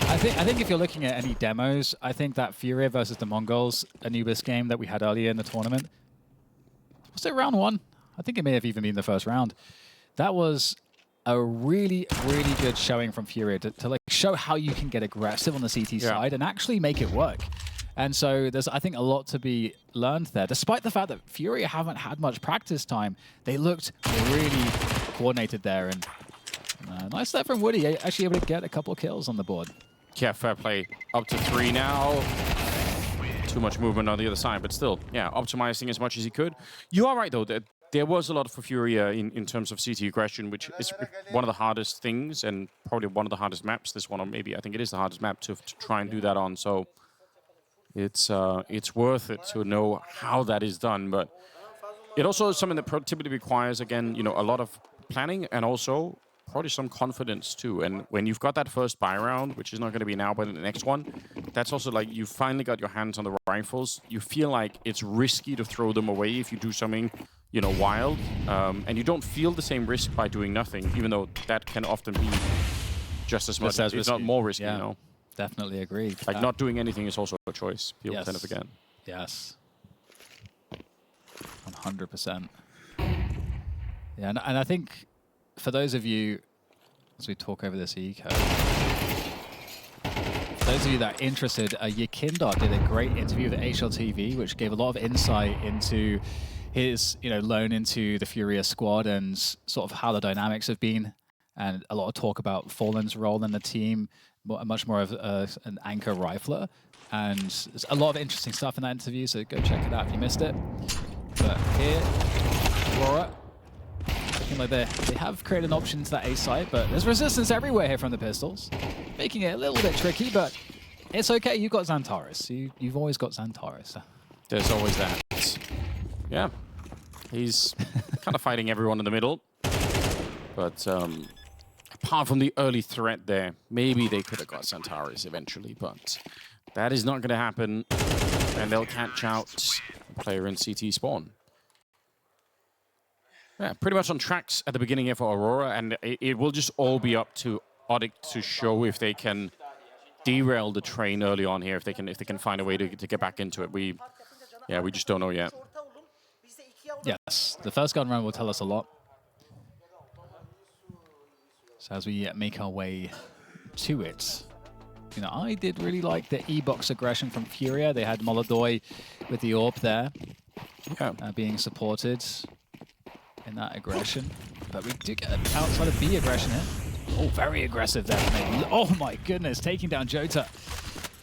Speaker 2: I think if you're looking at any demos, I think that FURIA versus the MongolZ Anubis game that we had earlier in the tournament, was it round 1? I think it may have even been the first round. That was a really, really good showing from FURIA to like show how you can get aggressive on the CT side and actually make it work. And so there's, I think, a lot to be learned there. Despite the fact that FURIA haven't had much practice time, they looked really coordinated there. And nice there from Woody, actually able to get a couple of kills on the board.
Speaker 1: Yeah, fair play. Up to 3 now. Too much movement on the other side, but still, yeah, optimizing as much as he could. You are right, though. There was a lot for FURIA in terms of CT aggression, which is one of the hardest things and probably one of the hardest maps, this one, or maybe I think it is the hardest map to try and do that on. So it's worth it to know how that is done. But it also is something that typically requires, again, you know, a lot of planning and also probably some confidence too. And when you've got that first buy round, which is not going to be now, but the next one, that's also like you finally got your hands on the rifles. You feel like it's risky to throw them away if you do something, you know, wild. And you don't feel the same risk by doing nothing, even though that can often be just as much. It's not more risky, you know.
Speaker 2: Definitely agree.
Speaker 1: Like not doing anything is also a choice. People tend to forget.
Speaker 2: Yes. 100%. Yeah, and I think for those of you, as we talk over this eco, for those of you that are interested, Yakindot did a great interview with HLTV, which gave a lot of insight into his, you know, loan into the FURIA squad and sort of how the dynamics have been, and a lot of talk about Fallen's role in the team, much more of an anchor rifler, and there's a lot of interesting stuff in that interview, so go check it out if you missed it. But here, Aurora, looking like they have created an option to that A site, but there's resistance everywhere here from the pistols, making it a little bit tricky, but it's okay. You've got Xantares. You've always got Xantares.
Speaker 1: There's always that. Yeah, he's kind of fighting everyone in the middle, but apart from the early threat there, maybe they could have got Xantares eventually, but that is not going to happen, and they'll catch out a player in CT spawn. Yeah, pretty much on tracks at the beginning here for Aurora, and it will just all be up to ODDIK to show if they can derail the train early on here if they can find a way to get back into it. We just don't know yet.
Speaker 2: Yes, the first gun round will tell us a lot. So as we make our way to it, you know, I did really like the E-box aggression from FURIA. They had MongolZ with the AWP there, being supported in that aggression. But we do get outside of B aggression here. Oh, very aggressive there. Oh my goodness, taking down Jota.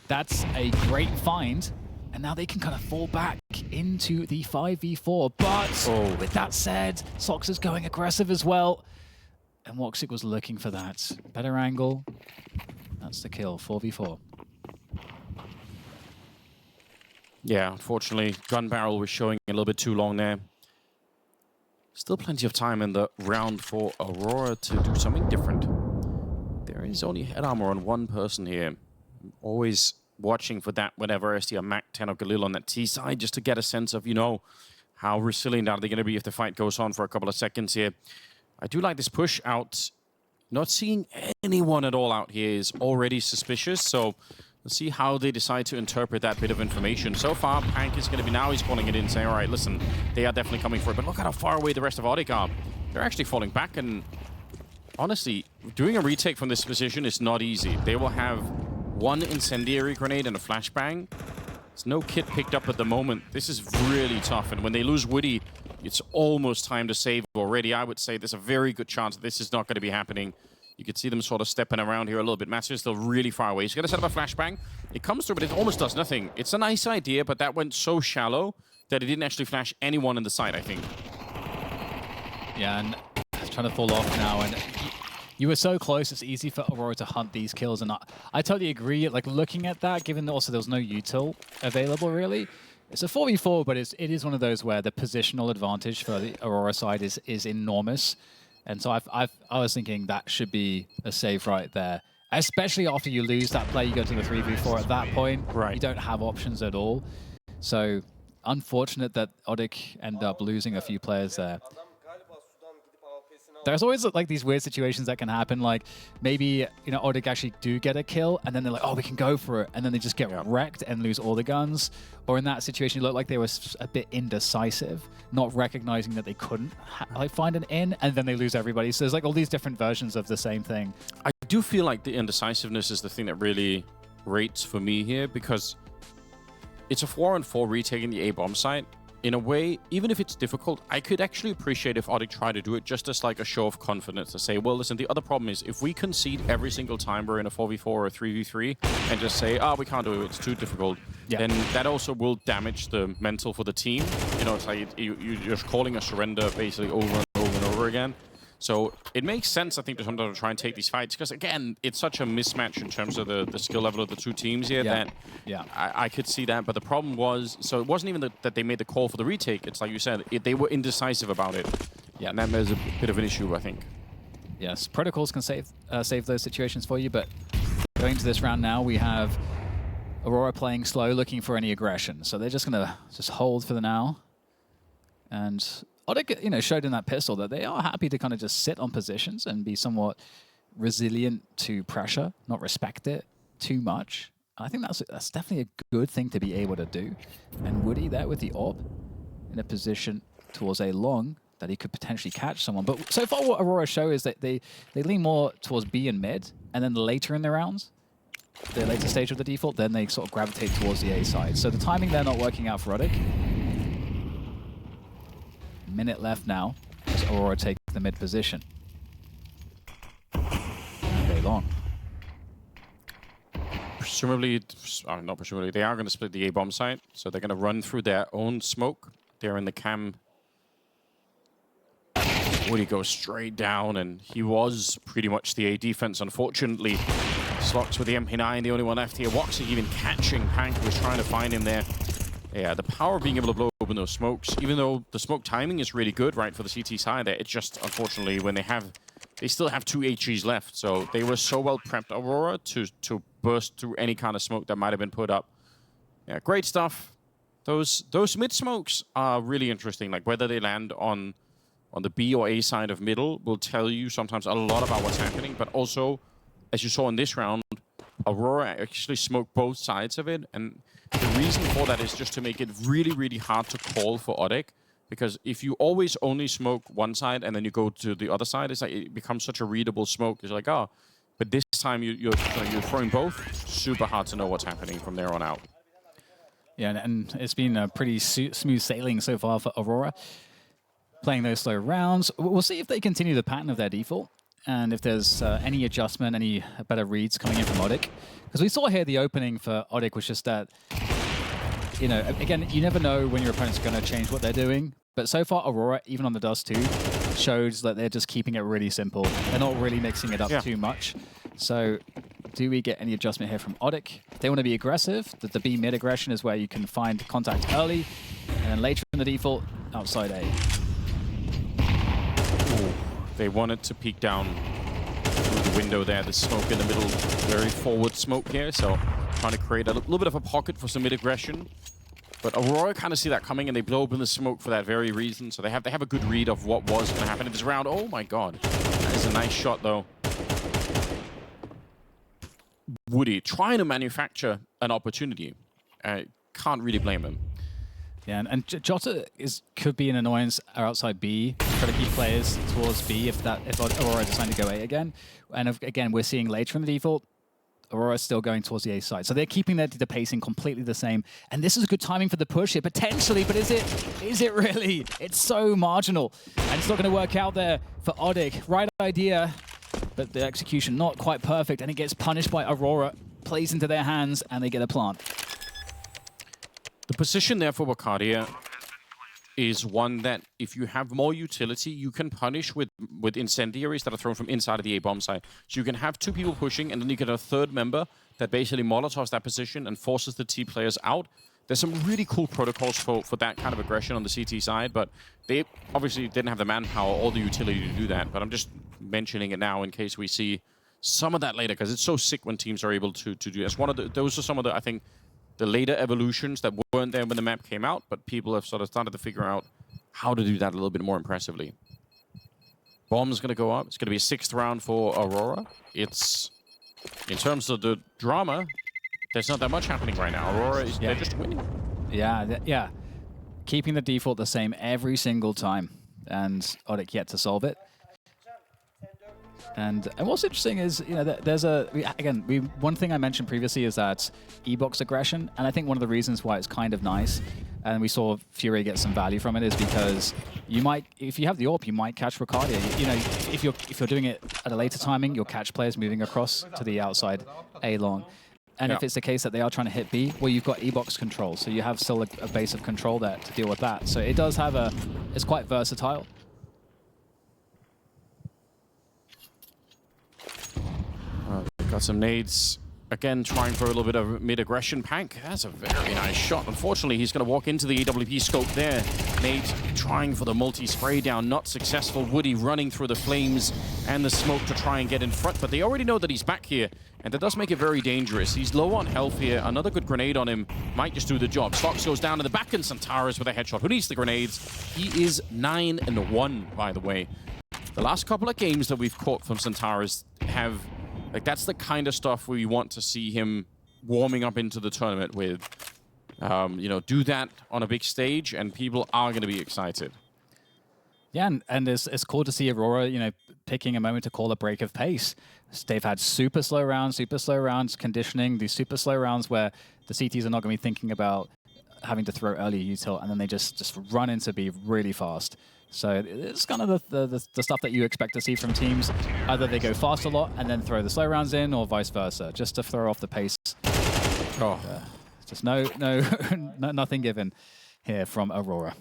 Speaker 2: That's a great find. And now they can kind of fall back into the 5v4. But with that said, Sox is going aggressive as well. And Woxic was looking for that. Better angle. That's the kill, 4v4.
Speaker 1: Yeah, unfortunately, gun barrel was showing a little bit too long there. Still plenty of time in the round for Aurora to do something different. There is only head armor on one person here. Always watching for that whenever I see a Mac 10 or Galil on that T side, just to get a sense of, you know, how resilient are they going to be if the fight goes on for a couple of seconds here. I do like this push out. Not seeing anyone at all out here is already suspicious, so let's see how they decide to interpret that bit of information. So far, Pank is going to be, now he's calling it in, saying, all right, listen, they are definitely coming for it, but look at how far away the rest of ODDIK are. They're actually falling back, and honestly, doing a retake from this position is not easy. They will have one incendiary grenade and a flashbang. There's no kit picked up at the moment. This is really tough, and when they lose Woody, it's almost time to save already. I would say there's a very good chance that this is not going to be happening. You can see them sort of stepping around here a little bit. Master is still really far away. He's going to set up a flashbang. It comes through, but it almost does nothing. It's a nice idea, but that went so shallow that it didn't actually flash anyone in the site, I think.
Speaker 2: Yeah, and it's trying to fall off now, and you were so close. It's easy for Aurora to hunt these kills, and I totally agree. Like, looking at that, given that also there was no util available, really, it's a 4v4, but it is one of those where the positional advantage for the Aurora side is enormous. And so I was thinking that should be a save right there. Especially after you lose that play, you go to the 3v4 at that point.
Speaker 1: Right.
Speaker 2: You don't have options at all. So unfortunate that ODDIK ended up losing a few players there. There's always like these weird situations that can happen. Like maybe, you know, ODDIK actually do get a kill and then they're like, oh, we can go for it. And then they just get wrecked and lose all the guns. Or in that situation, it looked like they were a bit indecisive, not recognizing that they couldn't like find an in, and then they lose everybody. So there's like all these different versions of the same thing.
Speaker 1: I do feel like the indecisiveness is the thing that really rates for me here, because it's a 4-on-4 retaking the A-bomb site. In a way, even if it's difficult, I could actually appreciate if ODDIK tried to do it just as like a show of confidence to say, well, listen, the other problem is if we concede every single time we're in a 4v4 or a 3v3 and just say, oh, we can't do it, it's too difficult, then that also will damage the mental for the team. You know, it's like you're just calling a surrender basically over and over and over again. So it makes sense, I think, to sometimes try and take these fights, because again, it's such a mismatch in terms of the skill level of the two teams here that I could see that. But the problem was, so it wasn't even that they made the call for the retake. It's like you said, they were indecisive about it. Yeah, and that was a bit of an issue, I think.
Speaker 2: Yes, protocols can save those situations for you, but going to this round now, we have Aurora playing slow, looking for any aggression. So they're just going to just hold for the now. And ODDIK, you know, showed in that pistol that they are happy to kind of just sit on positions and be somewhat resilient to pressure, not respect it too much. I think that's definitely a good thing to be able to do. And Woody there with the AWP in a position towards a long that he could potentially catch someone. But so far what Aurora show is that they lean more towards B and mid, and then later in the rounds, the later stage of the default, then they sort of gravitate towards the A side. So the timing there not working out for ODDIK. Minute left now as Aurora take the mid position. Okay, long.
Speaker 1: Presumably, not presumably, they are going to split the A-bomb site, so they're going to run through their own smoke. They're in the cam. Woody goes straight down, and he was pretty much the A defense, unfortunately. Slox with the MP9, the only one left here. Woxic even catching Pank, was trying to find him there. Yeah, the power of being able to blow open those smokes, even though the smoke timing is really good, right, for the CT side there, it's just, unfortunately, when they still have 2 HGs left, so they were so well prepped, Aurora, to burst through any kind of smoke that might have been put up. Yeah, great stuff. Those mid smokes are really interesting, like whether they land on the B or A side of middle will tell you sometimes a lot about what's happening, but also, as you saw in this round, Aurora actually smoked both sides of it, and the reason for that is just to make it really, really hard to call for ODDIK, because if you always only smoke one side and then you go to the other side, it's like it becomes such a readable smoke. It's like, oh, but this time you're throwing both. Super hard to know what's happening from there on out.
Speaker 2: Yeah, and it's been a pretty smooth sailing so far for Aurora. Playing those slow rounds. We'll see if they continue the pattern of their default, and if there's any adjustment, any better reads coming in from ODDIK. Because we saw here the opening for ODDIK was just that, you know, again, you never know when your opponent's going to change what they're doing. But so far, Aurora, even on the Dust2, shows that they're just keeping it really simple. They're not really mixing it up too much. So do we get any adjustment here from ODDIK? If they want to be aggressive, the B mid aggression is where you can find contact early, and then later in the default, outside A.
Speaker 1: Ooh, they wanted to peek down through the window there. The smoke in the middle, very forward smoke here, so trying to create a little bit of a pocket for some mid aggression. But Aurora kind of see that coming, and they blow open the smoke for that very reason. So they have a good read of what was going to happen in this round. Oh my god, that is a nice shot though. Woody trying to manufacture an opportunity. Can't really blame him.
Speaker 2: Yeah, and Jota could be an annoyance outside B, try to keep players towards B if Aurora decide to go A again. And again, we're seeing later in the default, Aurora still going towards the A side. So they're keeping the pacing completely the same. And this is a good timing for the push here, potentially, but is it really? It's so marginal. And it's not going to work out there for ODDIK. Right idea, but the execution not quite perfect, and it gets punished by Aurora, plays into their hands, and they get a plant.
Speaker 1: The position there for Bacardia is one that if you have more utility, you can punish with incendiaries that are thrown from inside of the A-bomb side. So you can have two people pushing, and then you get a third member that basically molotovs that position and forces the T players out. There's some really cool protocols for that kind of aggression on the CT side, but they obviously didn't have the manpower or the utility to do that. But I'm just mentioning it now in case we see some of that later, because it's so sick when teams are able to do this. Those are some of the, I think, the later evolutions that weren't there when the map came out, but people have sort of started to figure out how to do that a little bit more impressively. Bomb's going to go up. It's going to be a 6th round for Aurora. It's, in terms of the drama, there's not that much happening right now. Aurora is they're just winning.
Speaker 2: Yeah. Keeping the default the same every single time, and ODDIK yet to solve it. And what's interesting is, you know, there's one thing I mentioned previously is that E-box aggression, and I think one of the reasons why it's kind of nice, and we saw FURIA get some value from it, is because you might, if you have the AWP, you might catch Ricardia. You know, if you're doing it at a later timing, you'll catch players moving across to the outside A long. And if it's the case that they are trying to hit B, well, you've got E-box control, so you have still a base of control there to deal with that. So it does have it's quite versatile.
Speaker 1: Got some nades. Again, trying for a little bit of mid-aggression. Pank, that's a very nice shot. Unfortunately, he's going to walk into the AWP scope there. Nade trying for the multi-spray down, not successful. Woody running through the flames and the smoke to try and get in front, but they already know that he's back here, and that does make it very dangerous. He's low on health here. Another good grenade on him might just do the job. Fox goes down in the back, and Santaris with a headshot. Who needs the grenades? He is 9-1, by the way. The last couple of games that we've caught from Santaris have... Like, that's the kind of stuff we want to see him warming up into the tournament with. You know, do that on a big stage, and people are going to be excited.
Speaker 2: Yeah, and it's cool to see Aurora, you know, picking a moment to call a break of pace. They've had super slow rounds, conditioning, these super slow rounds where the CTs are not going to be thinking about having to throw early util, and then they just run into B really fast. So it's kind of the stuff that you expect to see from teams. Either they go fast a lot and then throw the slow rounds in, or vice versa, just to throw off the pace. Just nothing given here from Aurora.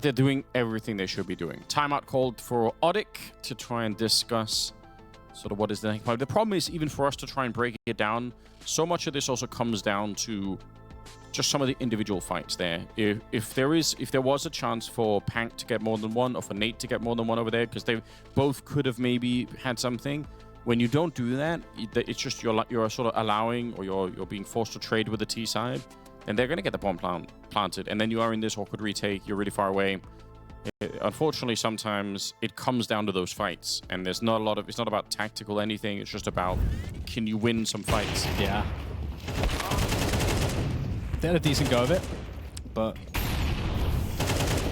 Speaker 1: They're doing everything they should be doing. Timeout called for ODDIK to try and discuss sort of what is the next part. The problem is, even for us to try and break it down, so much of this also comes down to just some of the individual fights there. If there was a chance for Pank to get more than one, or for Nate to get more than one over there, because they both could have maybe had something. When you don't do that, it's just you're sort of allowing, or you're being forced to trade with the T side, and they're going to get the bomb planted, and then you are in this awkward retake. You're really far away. unfortunately, sometimes it comes down to those fights, and there's not a lot of. It's not about tactical anything. It's just about can you win some fights.
Speaker 2: Yeah. They had a decent go of it, but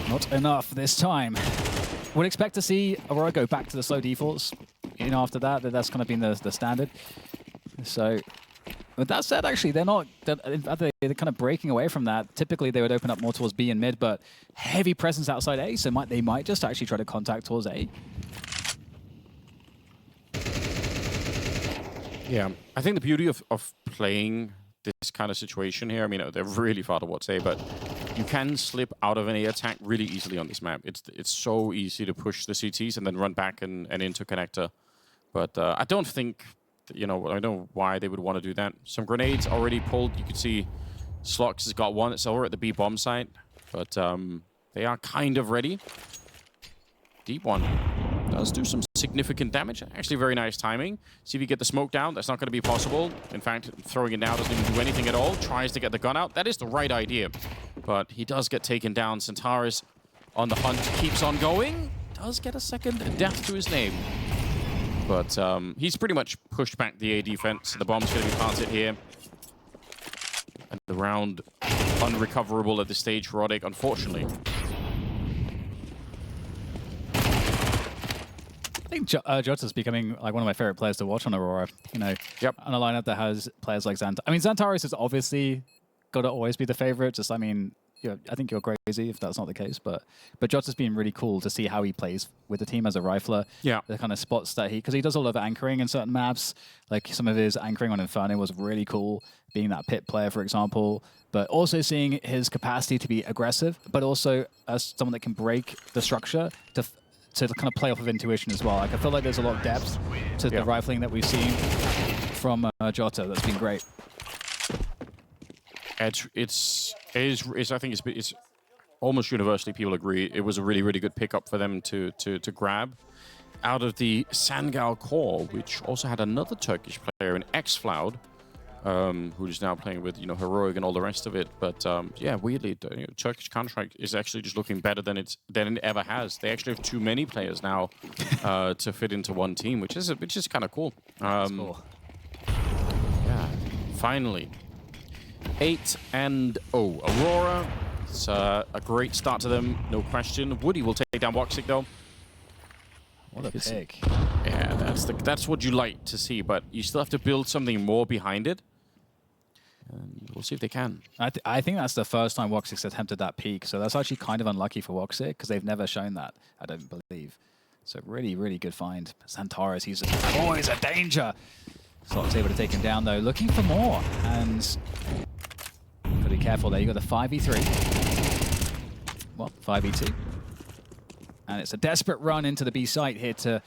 Speaker 2: not enough this time. Would expect to see Aurora go back to the slow defaults. You know, after that, that's kind of been the standard. So, with that said, actually, they're kind of breaking away from that. Typically, they would open up more towards B and mid, but heavy presence outside A, so they might just actually try to contact towards A.
Speaker 1: Yeah, I think the beauty of playing this kind of situation here, I mean, they're really far towards A, but you can slip out of an A attack really easily on this map. It's so easy to push the CTs and then run back and into connector. But I don't think, I don't know why they would want to do that. Some grenades already pulled. You can see Slox has got one. It's over at the B bomb site, but they are kind of ready. Deep one does do some significant damage. Actually, very nice timing. See if you get the smoke down. That's not going to be possible. In fact, throwing it now doesn't even do anything at all. Tries to get the gun out. That is the right idea. But he does get taken down. Centaurus on the hunt keeps on going. Does get a second death to his name. But he's pretty much pushed back the A defense. The bomb's going to be planted here. And the round unrecoverable at this stage for ODDIK, unfortunately.
Speaker 2: I think Jota's becoming like one of my favorite players to watch on Aurora. On a lineup that has players like Xantaris. I mean, Xantaris has obviously got to always be the favorite. Just, I mean, I think you're crazy if that's not the case. But Jota's been really cool to see how he plays with the team as a rifler. Yeah. The kind of spots that because he does a lot of anchoring in certain maps. Like some of his anchoring on Inferno was really cool, being that pit player, for example. But also seeing his capacity to be aggressive, but also as someone that can break the structure to kind of play off of intuition as well. Like, I feel like there's a lot of depth to the rifling that we've seen from Jota. That's been great.
Speaker 1: I think it's almost universally people agree it was a really, really good pickup for them to grab out of the Sangal core, which also had another Turkish player in Xfloud, who is now playing with Heroic and all the rest of it. But yeah, weirdly, Turkish Counter-Strike is actually just looking better than it ever has. They actually have too many players now to fit into one team, which is kind of cool.
Speaker 2: Cool.
Speaker 1: Yeah, finally 8-0 Aurora. It's a great start to them, no question. Woody will take down WOXIK though.
Speaker 2: What a pick.
Speaker 1: Yeah, that's what you like to see, but you still have to build something more behind it. And we'll see if they can.
Speaker 2: I think that's the first time WOXIK's attempted that peak, so that's actually kind of unlucky for WOXIK because they've never shown that, I don't believe. So really, really good find. Xantaris, he's always a danger. Slox able to take him down though, looking for more, and gotta be careful there. You got the 5v3. Well, 5v2. And it's a desperate run into the B site here to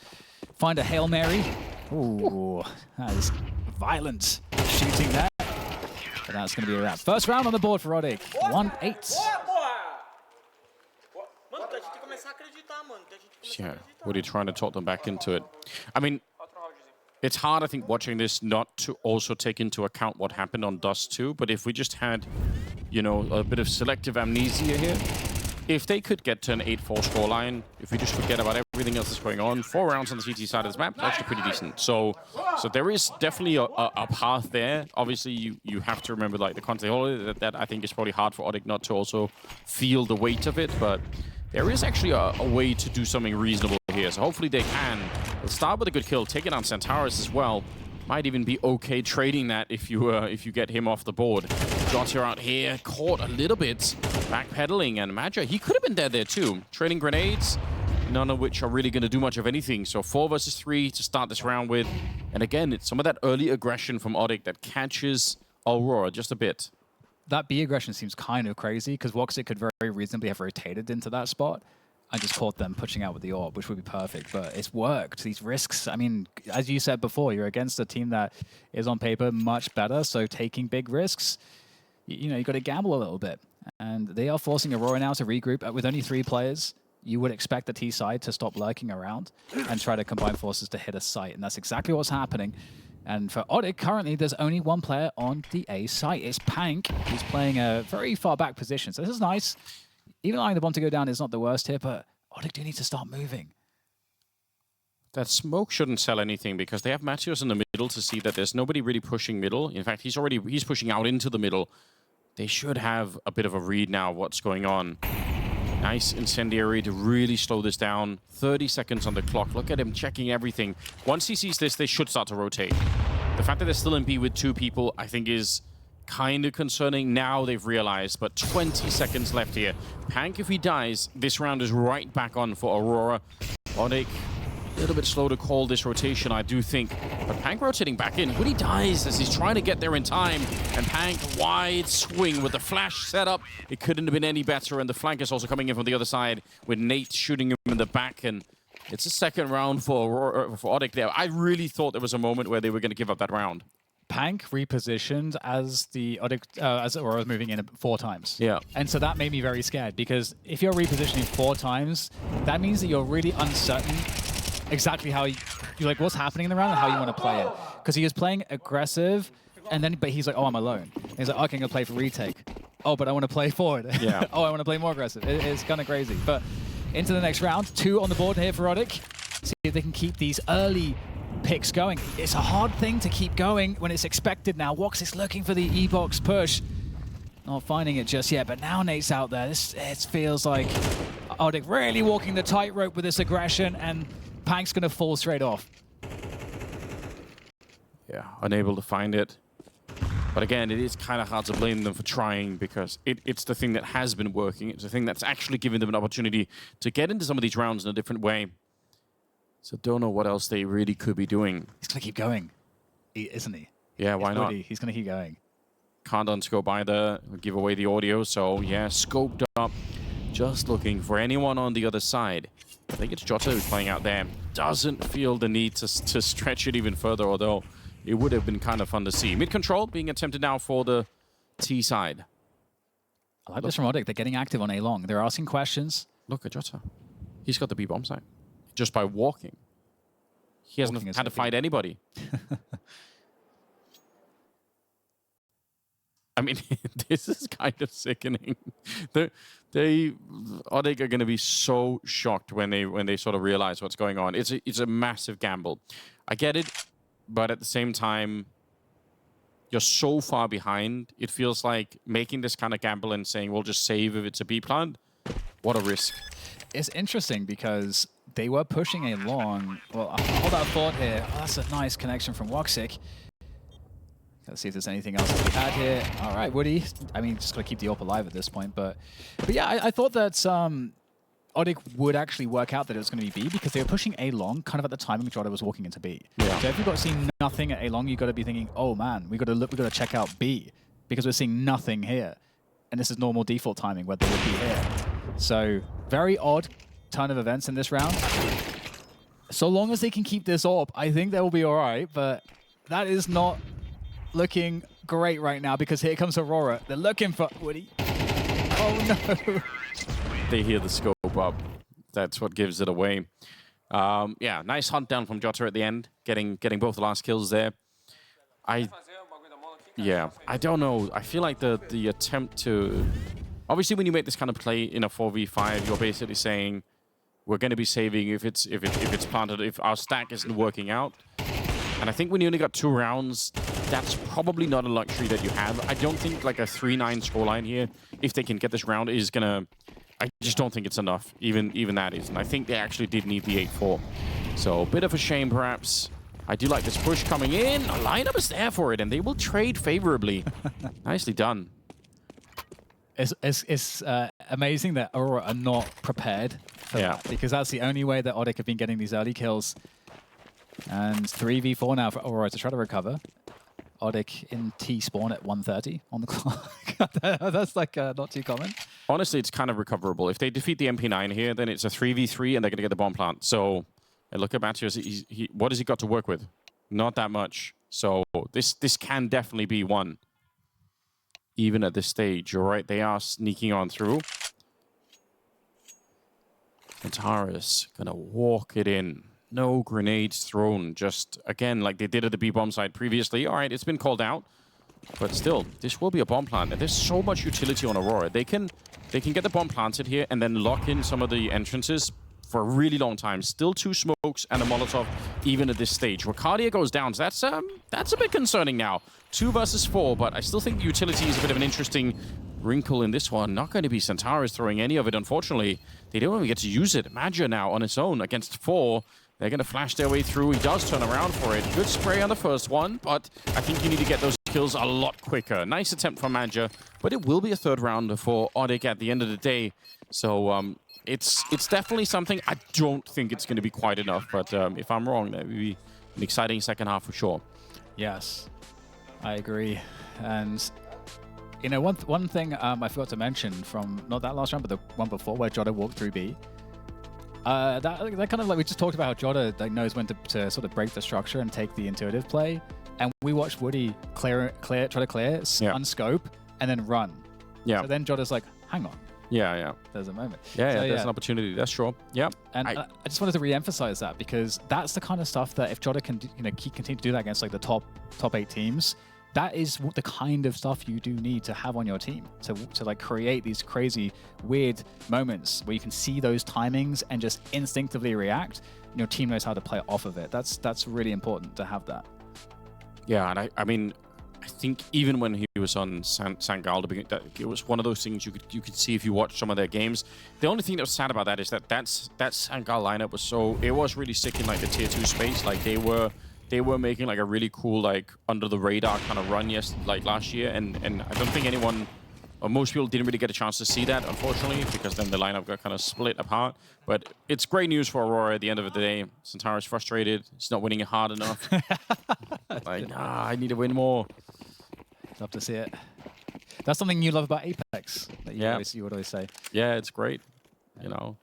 Speaker 2: find a Hail Mary. Ooh, that is violent shooting there. But that's going to be a wrap. First round on the board for ODDIK. 1-8.
Speaker 1: Yeah, what are you trying to talk them back into it? I mean, it's hard, I think, watching this not to also take into account what happened on Dust2, but if we just had, a bit of selective amnesia here, if they could get to an 8-4 scoreline, if we just forget about everything else that's going on, 4 rounds on the CT side of this map, it's actually pretty decent. So there is definitely a path there. Obviously, you have to remember like the content holiday, that I think is probably hard for ODDIK not to also feel the weight of it, but there is actually a way to do something reasonable here. So hopefully they can. They'll start with a good kill, taking on Centaurus as well. Might even be okay trading that if you get him off the board. Jota out here, caught a little bit, backpedaling, and Madja, he could have been dead there too. Trading grenades, none of which are really going to do much of anything. So 4 versus 3 to start this round with. And again, it's some of that early aggression from ODDIK that catches Aurora just a bit.
Speaker 2: That B aggression seems kind of crazy because WOXIK could very reasonably have rotated into that spot. I just caught them pushing out with the orb, which would be perfect, but it's worked. These risks, I mean, as you said before, you're against a team that is on paper much better, so taking big risks, you got to gamble a little bit. And they are forcing Aurora now to regroup. With only 3 players, you would expect the T side to stop lurking around and try to combine forces to hit a site, and that's exactly what's happening. And for ODDIK, currently, there's only 1 player on the A site. It's Pank, who's playing a very far back position, so this is nice. Even allowing the bomb to go down is not the worst here, but ODDIK do need to start moving.
Speaker 1: That smoke shouldn't sell anything because they have Matthews in the middle to see that there's nobody really pushing middle. In fact, he's pushing out into the middle. They should have a bit of a read now of what's going on. Nice incendiary to really slow this down. 30 seconds on the clock. Look at him checking everything. Once he sees this, they should start to rotate. The fact that they're still in B with 2 people, I think is kind of concerning. Now they've realized, but 20 seconds left here. Pank, if he dies, this round is right back on for Aurora. ODDIK, a little bit slow to call this rotation, I do think. But Pank rotating back in. Woody dies as he's trying to get there in time. And Pank, wide swing with the flash setup. It couldn't have been any better. And the flank is also coming in from the other side with Nate shooting him in the back. And it's a second round for ODDIK there. I really thought there was a moment where they were going to give up that round.
Speaker 2: Pank repositioned as the ODDIK, as Aurora was moving in 4 times.
Speaker 1: Yeah.
Speaker 2: And so that made me very scared because if you're repositioning 4 times, that means that you're really uncertain exactly how you're like, what's happening in the round and how you want to play it. Because he was playing aggressive, and then but he's like, oh, I'm alone. And he's like, okay, I'm gonna play for retake. Oh, but I want to play forward.
Speaker 1: Yeah.
Speaker 2: Oh, I want to play more aggressive. It's kind of crazy. But into the next round, 2 on the board here for ODDIK. See if they can keep these early picks going. It's a hard thing to keep going when it's expected now. Wox is looking for the E-box push. Not finding it just yet, but now Nate's out there. It feels like ODDIK really walking the tightrope with this aggression, and Pank's going to fall straight off.
Speaker 1: Yeah, unable to find it. But again, it is kind of hard to blame them for trying because it's the thing that has been working. It's the thing that's actually giving them an opportunity to get into some of these rounds in a different way. So don't know what else they really could be doing.
Speaker 2: He's going to keep going, isn't he?
Speaker 1: Yeah, why not?
Speaker 2: He's going to keep going.
Speaker 1: Can't unscope either, give away the audio. So yeah, scoped up, just looking for anyone on the other side. I think it's Jota who's playing out there. Doesn't feel the need to stretch it even further, although it would have been kind of fun to see. Mid-control being attempted now for the T side.
Speaker 2: I like this from ODDIK. They're getting active on A long. They're asking questions.
Speaker 1: Look at Jota. He's got the B bomb site. Just by walking. He hasn't had to fight anybody. I mean, this is kind of sickening. ODDIK are going to be so shocked when they sort of realize what's going on. It's a massive gamble. I get it, but at the same time, you're so far behind. It feels like making this kind of gamble and saying, we'll just save if it's a B plant. What a risk.
Speaker 2: It's interesting because they were pushing A long. Well, hold that thought here. Oh, that's a nice connection from Woxic. Let's see if there's anything else to add here. All right, Woody. I mean, just got to keep the AWP alive at this point. But yeah, I thought that ODDIK would actually work out that it was going to be B because they were pushing A long kind of at the time when Jota was walking into B.
Speaker 1: Yeah.
Speaker 2: So if you've got to see nothing at A long, you've got to be thinking, oh man, we got to check out B because we're seeing nothing here. And this is normal default timing where they would be here. So very odd turn of events in this round. So long as they can keep this AWP, I think they will be all right. But that is not looking great right now because here comes Aurora. They're looking for Woody. Oh no.
Speaker 1: They hear the scope up. That's what gives it away. Yeah, nice hunt down from Jota at the end, getting both the last kills there. I don't know. I feel like the attempt to... Obviously, when you make this kind of play in a 4v5, you're basically saying, we're going to be saving if it's planted, if our stack isn't working out. And I think when you only got 2 rounds, that's probably not a luxury that you have. I don't think like a 3-9 scoreline here, if they can get this round, is going to... I just don't think it's enough. Even that isn't. I think they actually did need the 8-4. So a bit of a shame, perhaps. I do like this push coming in. A lineup is there for it, and they will trade favorably. Nicely done.
Speaker 2: It's amazing that Aurora are not prepared for that, because that's the only way that ODDIK have been getting these early kills. And 3v4 now for Aurora to try to recover. ODDIK in T-spawn at 1:30 on the clock. That's like not too common.
Speaker 1: Honestly, it's kind of recoverable. If they defeat the MP9 here, then it's a 3v3 and they're going to get the bomb plant. So look at Matthews. What has he got to work with? Not that much. So this can definitely be one. Even at this stage, you're right. They are sneaking on through. Antares gonna walk it in. No grenades thrown. Just, again, like they did at the B-bomb side previously. All right, it's been called out. But still, this will be a bomb plant. And there's so much utility on Aurora. They can get the bomb planted here and then lock in some of the entrances for a really long time. Still 2 smokes and a Molotov even at this stage. Rakadia goes down. So that's a bit concerning now. 2 versus 4, but I still think the utility is a bit of an interesting wrinkle in this one. Not going to be Centaurus throwing any of it, unfortunately. They don't even get to use it. Magia now on its own against 4. They're going to flash their way through. He does turn around for it. Good spray on the first one, but I think you need to get those kills a lot quicker. Nice attempt from Magia, but it will be a 3rd round for ODDIK at the end of the day. So it's definitely something. I don't think it's going to be quite enough, but if I'm wrong, that would be an exciting second half for sure.
Speaker 2: Yes, I agree. And you know, one thing I forgot to mention from not that last round, but the one before where Jota walked through B. That kind of like we just talked about how Jota like knows when to sort of break the structure and take the intuitive play, and we watched Woody try to clear, unscope, and then run. Yeah. So then Jota's like, hang on. Yeah. There's a moment.
Speaker 1: Yeah, so, there's an opportunity. That's sure. Yeah.
Speaker 2: And I just wanted to re-emphasize that because that's the kind of stuff that if Jota can continue to do that against like the top 8 teams, that is the kind of stuff you do need to have on your team to like create these crazy, weird moments where you can see those timings and just instinctively react. And your team knows how to play off of it. That's really important to have that.
Speaker 1: Yeah, and I mean, I think even when he was on St. Gall, it was one of those things you could see if you watch some of their games. The only thing that was sad about that is that St. Gall lineup was really sick in like the tier 2 space. Like they were making like a really cool like under the radar kind of run last year, and I don't think anyone or most people didn't really get a chance to see that, unfortunately, because then the lineup got kind of split apart. But it's great news for Aurora at the end of the day. Centaurus frustrated. He's not winning it hard enough. Like, I need to win more.
Speaker 2: Love to see it. That's something you love about Apex, that you would always say.
Speaker 1: Yeah, it's great. You know.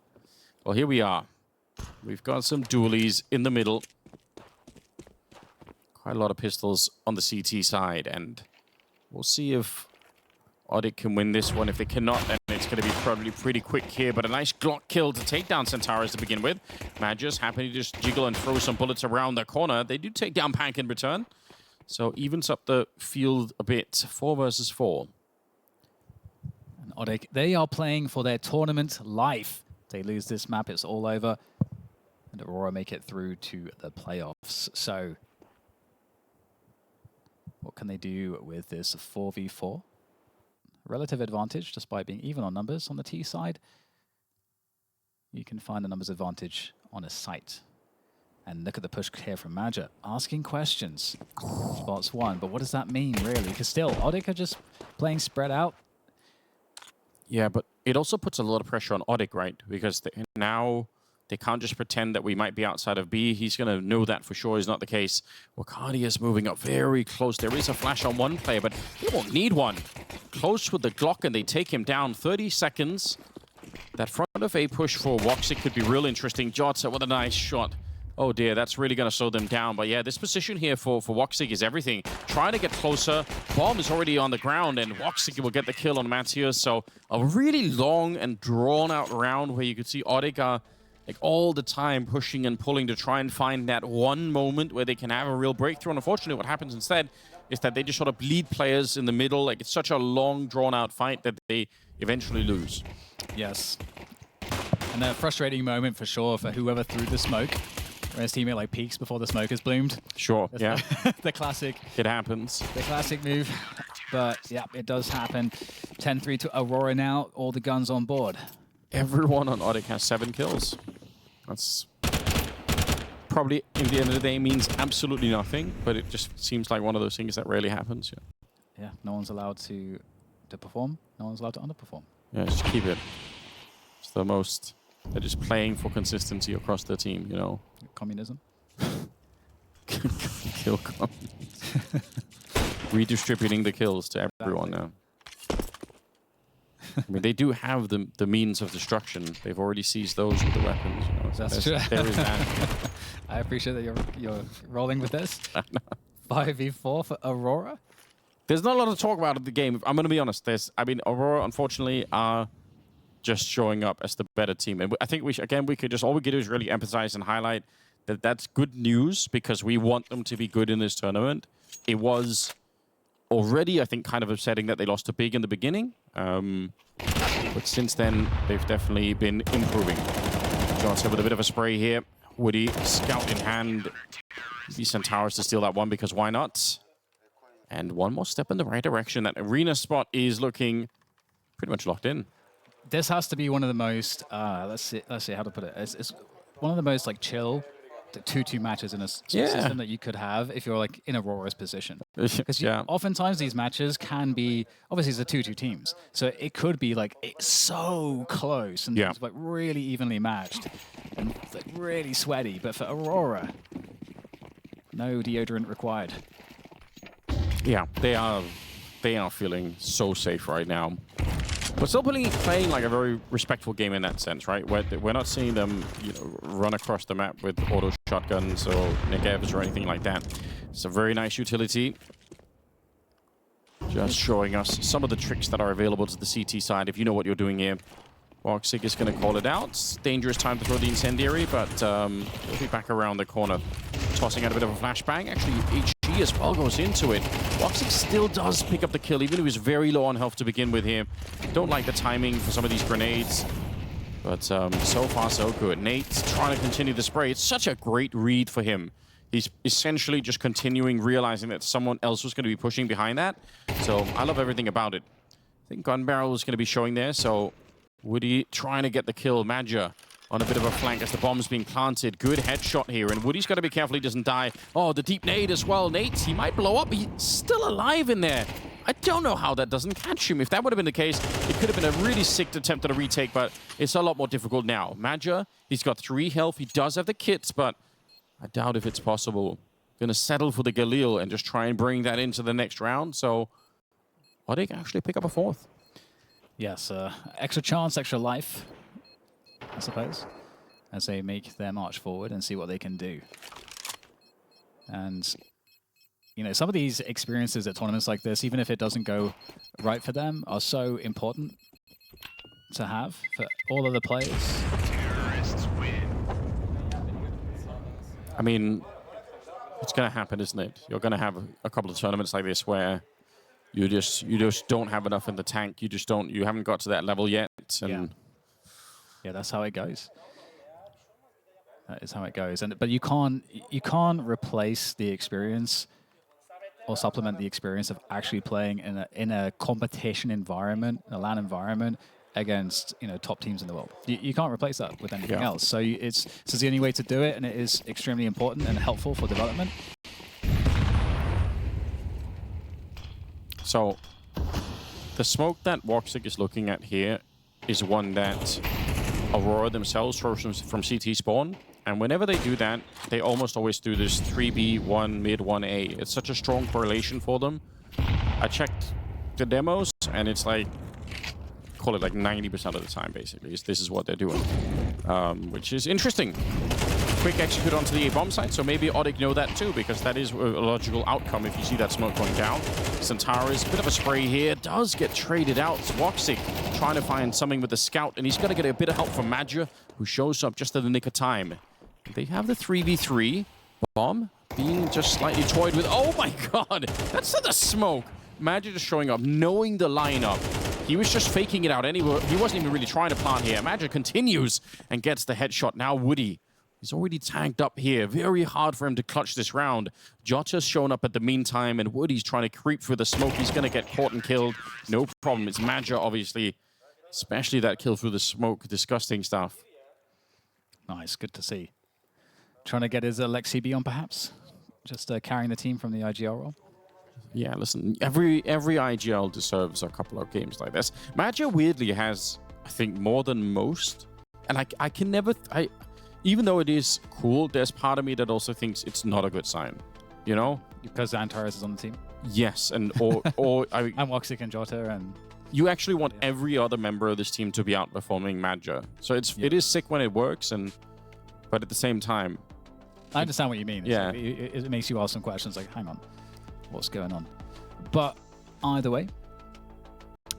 Speaker 1: Well, here we are. We've got some dualies in the middle. Quite a lot of pistols on the CT side, and we'll see if ODDIK can win this one. If they cannot, then it's going to be probably pretty quick here, but a nice Glock kill to take down Centaurus to begin with. Magia's happy to just jiggle and throw some bullets around the corner. They do take down Pank in return, so evens up the field a bit. 4 versus 4.
Speaker 2: And ODDIK, they are playing for their tournament life. They lose this map, it's all over, and Aurora make it through to the playoffs. So what can they do with this 4v4? Relative advantage, despite being even on numbers on the T side. You can find the numbers advantage on a site. And look at the push here from Magia, asking questions. Spots 1, but what does that mean, really? Because still, ODDIK are just playing spread out.
Speaker 1: Yeah, but it also puts a lot of pressure on ODDIK, right? Because now they can't just pretend that we might be outside of B. He's going to know that for sure is not the case. Wakadia is moving up very close. There is a flash on one player, but he won't need one. Close with the Glock, and they take him down. 30 seconds. That front of A push for Woxic could be real interesting. Jota with a nice shot. Oh dear, that's really going to slow them down. But yeah, this position here for Woxic is everything. Trying to get closer. Bomb is already on the ground, and Woxic will get the kill on Matthias. So a really long and drawn-out round where you could see ODDIK like all the time pushing and pulling to try and find that one moment where they can have a real breakthrough. And unfortunately, what happens instead is that they just sort of bleed players in the middle. Like, it's such a long, drawn-out fight that they eventually lose.
Speaker 2: Yes. And a frustrating moment for sure for whoever threw the smoke. Where his teammate like peeks before the smoke has bloomed.
Speaker 1: Sure, yeah.
Speaker 2: The classic.
Speaker 1: It happens.
Speaker 2: The classic move. But yeah, it does happen. 10-3 to Aurora now. All the guns on board.
Speaker 1: Everyone on ODDIK has 7 kills. That's probably, in the end of the day, means absolutely nothing, but it just seems like one of those things that rarely happens.
Speaker 2: Yeah, no one's allowed to perform. No one's allowed to underperform.
Speaker 1: Yeah, just keep it. It's the most... They're just playing for consistency across the team, you know.
Speaker 2: Communism.
Speaker 1: Kill communism. Redistributing the kills to everyone now. I mean, they do have the means of destruction. They've already seized those with the weapons. You know?
Speaker 2: That's true.
Speaker 1: There is that.
Speaker 2: I appreciate that you're rolling with this. 5v4 for Aurora.
Speaker 1: There's not a lot to talk about in the game. I'm going to be honest. Aurora, unfortunately, are just showing up as the better team. And I think all we could do is really emphasize and highlight that that's good news because we want them to be good in this tournament. It was already, I think, kind of upsetting that they lost to Big in the beginning. But since then, they've definitely been improving. Johnson with a bit of a spray here. Woody, scout in hand. Maybe Centaurus to steal that one, because why not? And one more step in the right direction. That arena spot is looking pretty much locked in.
Speaker 2: This has to be one of the most, let's see how to put it. It's one of the most like chill 2-2 matches in a system that you could have if you're like in Aurora's position. Because oftentimes these matches can be, obviously it's the 2-2 teams, so it could be like it's so close and it's like really evenly matched and like really sweaty. But for Aurora, no deodorant required.
Speaker 1: Yeah, they are feeling so safe right now. But still playing like a very respectful game in that sense, right? We're not seeing them, you know, run across the map with auto shotguns or negevs or anything like that. It's a very nice utility. Just showing us some of the tricks that are available to the CT side. If you know what you're doing here, WOXIK is going to call it out. It's dangerous time to throw the incendiary, but he'll be back around the corner, tossing out a bit of a flashbang. Actually, HG as well goes into it. WOXIK still does pick up the kill, even though he's very low on health to begin with here. Don't like the timing for some of these grenades, but so far so good. Nate's trying to continue the spray. It's such a great read for him. He's essentially just continuing, realizing that someone else was going to be pushing behind that. So I love everything about it. I think Gun Barrel is going to be showing there, so Woody trying to get the kill. Madja on a bit of a flank as the bomb's being planted. Good headshot here, and Woody's got to be careful he doesn't die. Oh, the deep nade as well. Nate, he might blow up. He's still alive in there. I don't know how that doesn't catch him. If that would have been the case, it could have been a really sick attempt at a retake, but it's a lot more difficult now. Madja, he's got 3 health. He does have the kits, but I doubt if it's possible. Going to settle for the Galil and just try and bring that into the next round. So ODDIK actually pick up a 4th.
Speaker 2: Yes, extra chance, extra life, I suppose, as they make their march forward and see what they can do. And, you know, some of these experiences at tournaments like this, even if it doesn't go right for them, are so important to have for all of the players.
Speaker 3: Terrorists win.
Speaker 1: I mean, it's going to happen, isn't it? You're going to have a couple of tournaments like this where you just don't have enough in the tank. You haven't got to that level yet. And
Speaker 2: yeah, that's how it goes. That is how it goes. But you can't replace the experience or supplement the experience of actually playing in a competition environment, a LAN environment against, you know, top teams in the world. You can't replace that with anything else. So it's the only way to do it, and it is extremely important and helpful for development.
Speaker 1: So the smoke that WOXIK is looking at here is one that Aurora themselves throws from CT spawn. And whenever they do that, they almost always do this 3B, 1 mid, 1A. It's such a strong correlation for them. I checked the demos, and it's like, call it like 90% of the time, basically. This is what they're doing, which is interesting. Quick execute onto the A-bomb site, so maybe ODDIK know that too, because that is a logical outcome if you see that smoke going down. Centaurus, bit of a spray here, does get traded out. WOXIK trying to find something with the scout, and he's got to get a bit of help from Madja, who shows up just at the nick of time. They have the 3v3. Bomb being just slightly toyed with. Oh my god, that's the smoke. Madja just showing up, knowing the lineup. He was just faking it out anyway. He wasn't even really trying to plant here. Madja continues and gets the headshot. Now Woody. He's already tanked up here. Very hard for him to clutch this round. Jota's shown up at the meantime, and Woody's trying to creep through the smoke. He's going to get caught and killed. No problem. It's Madja, obviously. Especially that kill through the smoke. Disgusting stuff.
Speaker 2: Nice. Good to see. Trying to get his Lexi B on, perhaps? Just carrying the team from the IGL role?
Speaker 1: Yeah, listen. Every IGL deserves a couple of games like this. Madja, weirdly, has, I think, more than most. And I can never... Even though it is cool, there's part of me that also thinks it's not a good sign, you know?
Speaker 2: Because Antares is on the team?
Speaker 1: Yes, and and
Speaker 2: WOXIK and Jota, and...
Speaker 1: You actually want every other member of this team to be outperforming Madja. So it is sick when it works, but at the same time...
Speaker 2: I understand what you mean.
Speaker 1: Yeah.
Speaker 2: It makes you ask some questions like, hang on, what's going on? But either way,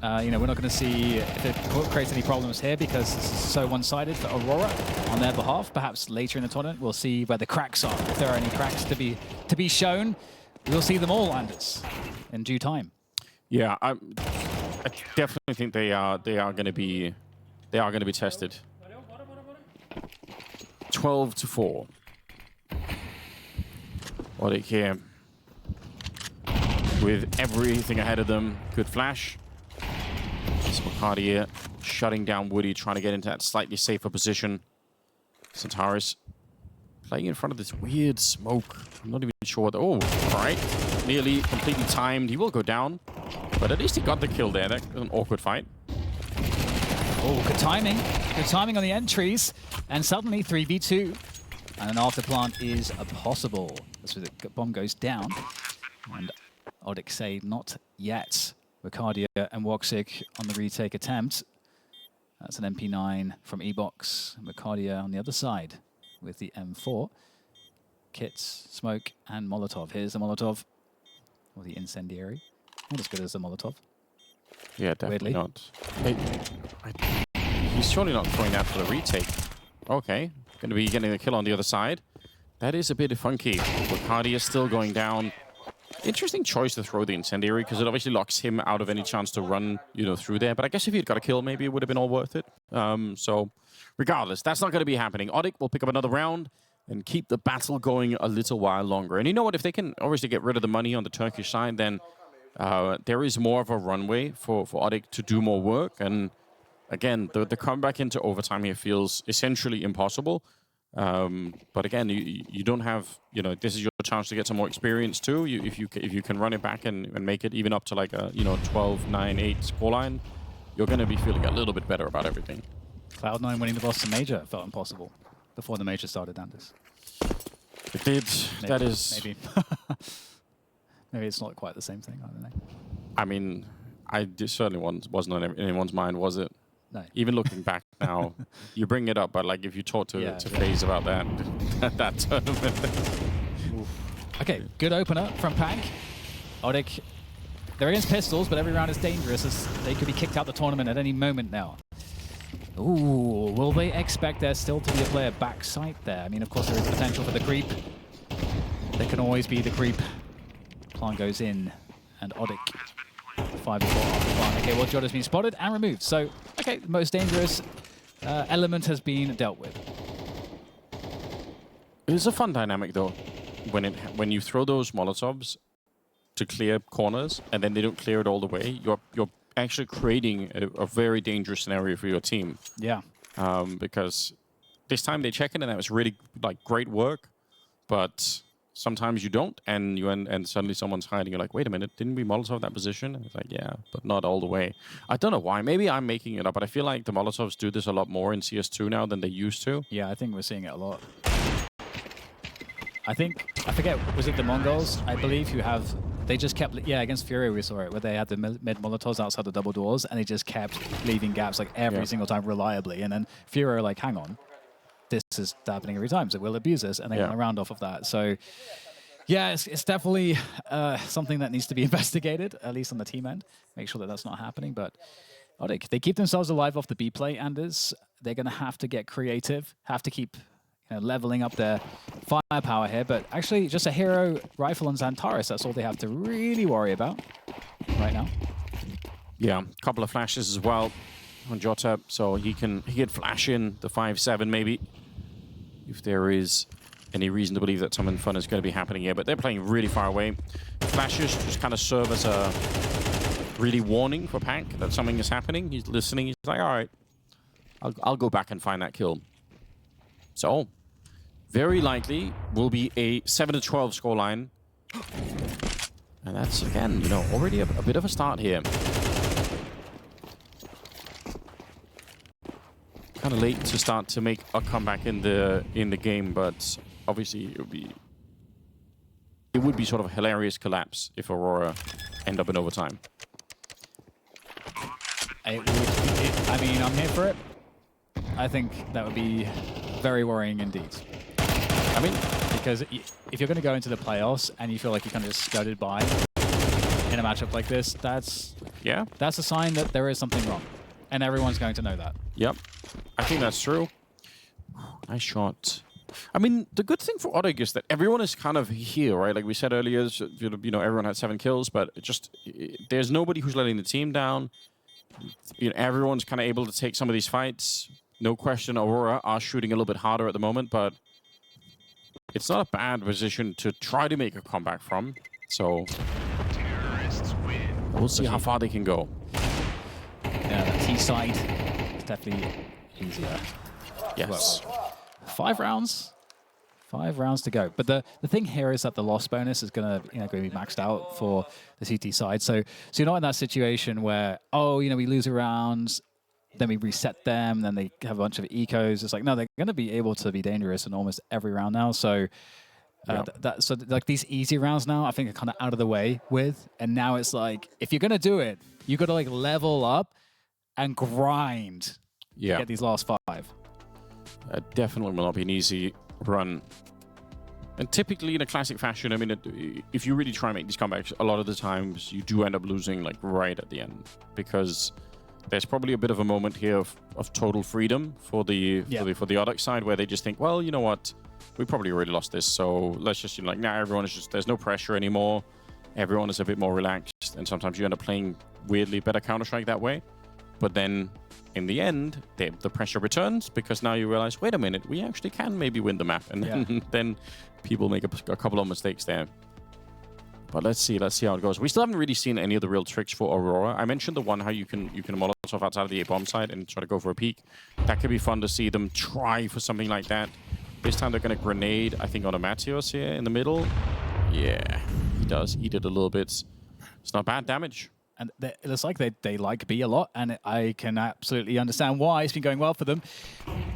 Speaker 2: you know, we're not going to see if it creates any problems here because this is so one-sided for Aurora on their behalf. Perhaps later in the tournament, we'll see where the cracks are. If there are any cracks to be shown, We'll see them all, Anders, in due time.
Speaker 1: Yeah, I definitely think they are going to be tested. 12-4. ODDIK here with everything ahead of them. Good flash. Smakadia shutting down Woody, trying to get into that slightly safer position. Centaurus playing in front of this weird smoke. I'm not even sure what... Oh, all right. Nearly completely timed. He will go down. But at least he got the kill there. That was an awkward fight.
Speaker 2: Oh, good timing. Good timing on the entries. And suddenly 3v2. And an afterplant is possible. As the bomb goes down. And ODDIK say not yet. Ricardia and Woxic on the retake attempt. That's an MP9 from Ebox. Ricardia on the other side with the M4. Kits, smoke, and Molotov. Here's the Molotov. Or the incendiary. Not as good as the Molotov.
Speaker 1: Yeah, definitely
Speaker 2: Weirdly.
Speaker 1: not. He's surely not throwing that for the retake. Okay, going to be getting the kill on the other side. That is a bit funky. Ricardia is still going down. Interesting choice to throw the incendiary, because it obviously locks him out of any chance to run, through there. But I guess if he'd got a kill, maybe it would have been all worth it. So, regardless, that's not going to be happening. ODDIK will pick up another round and keep the battle going a little while longer. And you know what? If they can obviously get rid of the money on the Turkish side, then there is more of a runway for ODDIK to do more work. And again, the comeback into overtime here feels essentially impossible. But again, you don't have, this is your chance to get some more experience too. If you can run it back and make it even up to like a 12-9-8 scoreline, you're going to be feeling a little bit better about everything.
Speaker 2: Cloud9 winning the Boston Major felt impossible before the Major started, Anders.
Speaker 1: It did.
Speaker 2: Maybe,
Speaker 1: that is...
Speaker 2: Maybe. Maybe it's not quite the same thing, I don't know.
Speaker 1: I mean, certainly wasn't on anyone's mind, was it?
Speaker 2: No.
Speaker 1: Even looking back now, you bring it up, but like if you talk to FaZe about that tournament.
Speaker 2: Okay, good opener from Pank. ODDIK, they're against pistols, but every round is dangerous as they could be kicked out the tournament at any moment now. Ooh, will they expect there still to be a player backside there? I mean, of course, there is potential for the creep. There can always be the creep. Plant goes in, and ODDIK 5-4 off the plant. Okay, well, Jod has been spotted and removed. So, okay, the most dangerous element has been dealt with.
Speaker 1: It is a fun dynamic, though, when you throw those Molotovs to clear corners, and then they don't clear it all the way. You're actually creating a very dangerous scenario for your team.
Speaker 2: Yeah.
Speaker 1: Because this time they check it, and that was really great work, but sometimes you don't, and suddenly someone's hiding. You're like, wait a minute, didn't we Molotov that position? And it's like, yeah, but not all the way. I don't know why. Maybe I'm making it up, but I feel like the Molotovs do this a lot more in CS2 now than they used to.
Speaker 2: Yeah, I think we're seeing it a lot. I forget, was it the MongolZ, I believe, they just kept, against FURIA we saw it, where they had the mid Molotovs outside the double doors, and they just kept leaving gaps like every single time reliably, and then FURIA are like, hang on, this is happening every time, so we'll abuse this, and they went around off of that. So, yeah, it's definitely something that needs to be investigated, at least on the team end. Make sure that that's not happening, but ODDIK, they keep themselves alive off the B play, Anders. They're going to have to get creative, have to keep leveling up their firepower here, but actually just a hero rifle on Xantaris, that's all they have to really worry about right now.
Speaker 1: Yeah, a couple of flashes as well on Jota, so he can flash in the 5-7 maybe, if there is any reason to believe that something fun is going to be happening here, but they're playing really far away. Flashes just kind of serve as a really warning for Pank that something is happening. He's listening, he's like, all right, I'll go back and find that kill. So, very likely will be a 7-12 scoreline. And that's, again, already a bit of a start here. Kind of late to start to make a comeback in the game, but obviously it would be sort of a hilarious collapse if Aurora end up in overtime.
Speaker 2: It would, I mean, I'm here for it. I think that would be very worrying indeed. I mean, because if you're going to go into the playoffs and you feel like you're kind of just scouted by in a matchup like this, that's a sign that there is something wrong, and everyone's going to know that.
Speaker 1: Yep, I think that's true. Nice shot I mean, the good thing for ODDIK is that everyone is kind of here, right? Like we said earlier, you know, everyone had 7 kills, but there's nobody who's letting the team down. You know, everyone's kind of able to take some of these fights. No question, Aurora are shooting a little bit harder at the moment, but it's not a bad position to try to make a comeback from. So
Speaker 3: Terrorists win.
Speaker 1: we'll see how far they can go.
Speaker 2: Yeah, the T side is definitely easier.
Speaker 1: Yes.
Speaker 2: 5 rounds. 5 rounds to go. But the thing here is that the loss bonus is gonna be maxed out for the CT side. So you're not in that situation where, oh, you know, we lose a round, then we reset them, then they have a bunch of ecos. It's like, no, they're gonna be able to be dangerous in almost every round now. So so like these easy rounds now, I think are kind of out of the way with. And now it's like, if you're gonna do it, you gotta like level up and grind to get these last 5.
Speaker 1: Definitely will not be an easy run. And typically in a classic fashion, I mean, if you really try and make these comebacks, a lot of the times you do end up losing like right at the end, because there's probably a bit of a moment here of total freedom for the ODDIK side, where they just think, well, you know what, we probably already lost this, so let's just, you know, like, now everyone is just, there's no pressure anymore. Everyone is a bit more relaxed, and sometimes you end up playing weirdly better Counter-Strike that way. But then in the end, the pressure returns, because now you realize, wait a minute, we actually can maybe win the map, and then people make a couple of mistakes there. But let's see how it goes. We still haven't really seen any of the real tricks for Aurora. I mentioned the one how you can Molotov outside of the A-bomb side and try to go for a peek. That could be fun to see them try for something like that. This time they're going to grenade, I think, on a Matios here in the middle. Yeah, he does eat it a little bit. It's not bad damage.
Speaker 2: And it looks like they like B a lot, and I can absolutely understand why. It's been going well for them.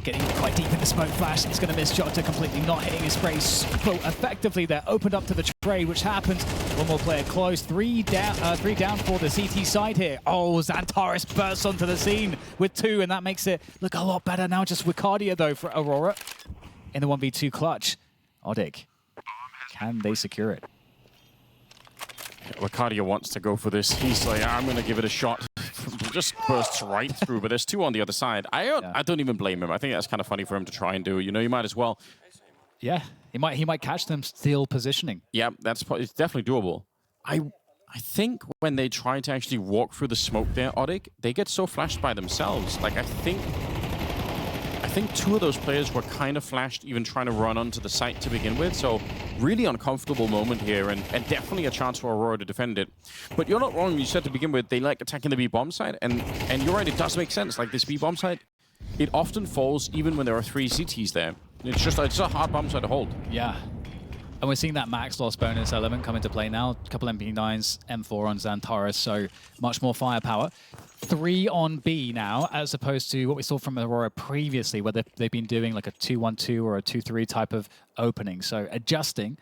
Speaker 2: Getting quite deep in the smoke flash. It's going to miss Jota completely, not hitting his spray. So effectively, they're opened up to the tray, which happens. One more player close. 3 down for the CT side here. Oh, Xantares bursts onto the scene with 2, and that makes it look a lot better now. Just Wicardia, though, for Aurora in the 1v2 clutch. ODDIK, can they secure it?
Speaker 1: Wicardia wants to go for this. He's like, I'm going to give it a shot. Just bursts right through, but there's 2 on the other side. I don't even blame him. I think that's kind of funny for him to try and do. You know, you might as well.
Speaker 2: Yeah, he might catch them still positioning.
Speaker 1: Yeah, it's definitely doable. I think when they try to actually walk through the smoke there, ODDIK, they get so flashed by themselves. Like, I think 2 of those players were kind of flashed even trying to run onto the site to begin with. So really uncomfortable moment here, and definitely a chance for Aurora to defend it. But you're not wrong. You said to begin with, they like attacking the B-bomb side. And you're right, it does make sense. Like this B-bomb side, it often falls even when there are 3 CTs there. It's a hard bomb side to hold.
Speaker 2: Yeah. And we're seeing that max loss bonus element come into play now. A couple MP9s, M4 on Xantares, so much more firepower. 3 on B now, as opposed to what we saw from Aurora previously, where they've been doing like a 2-1-2 or a 2-3 type of opening. So adjusting.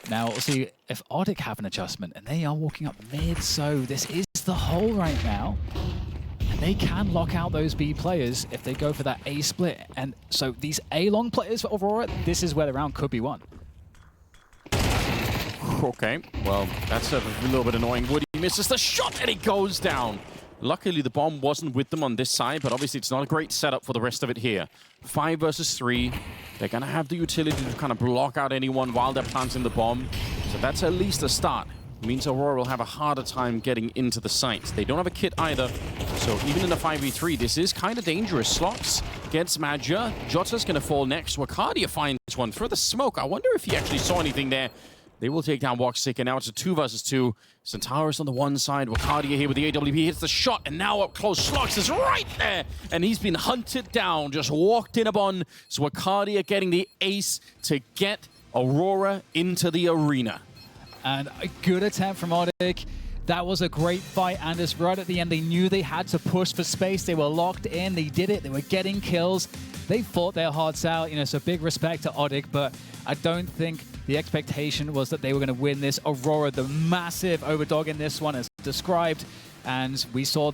Speaker 2: Now we'll see if ODDIK have an adjustment, and they are walking up mid, so this is the hole right now. And they can lock out those B players if they go for that A split. And so these A long players for Aurora, this is where the round could be won.
Speaker 1: Okay, well, that's a little bit annoying. Woody misses the shot, and it goes down. Luckily, the bomb wasn't with them on this side, but obviously it's not a great setup for the rest of it here. 5 versus 3. They're going to have the utility to kind of block out anyone while they're planting the bomb. So that's at least a start. It means Aurora will have a harder time getting into the site. They don't have a kit either, so even in a 5v3, this is kind of dangerous. Slox gets Madja. Jota's going to fall next. Wicardia finds one through the smoke. I wonder if he actually saw anything there. They will take down Woxic, and now it's a 2 versus 2. Xantares on the one side, Wicardia here with the AWP hits the shot, and now up close, Slox is right there, and he's been hunted down, just walked in upon. So Wicardia getting the ace to get Aurora into the arena.
Speaker 2: And a good attempt from ODDIK. That was a great fight, Anders. Right at the end, they knew they had to push for space. They were locked in. They did it. They were getting kills. They fought their hearts out. You know, so big respect to ODDIK, but I don't think the expectation was that they were going to win this. Aurora, the massive overdog in this one, as described, and we saw that.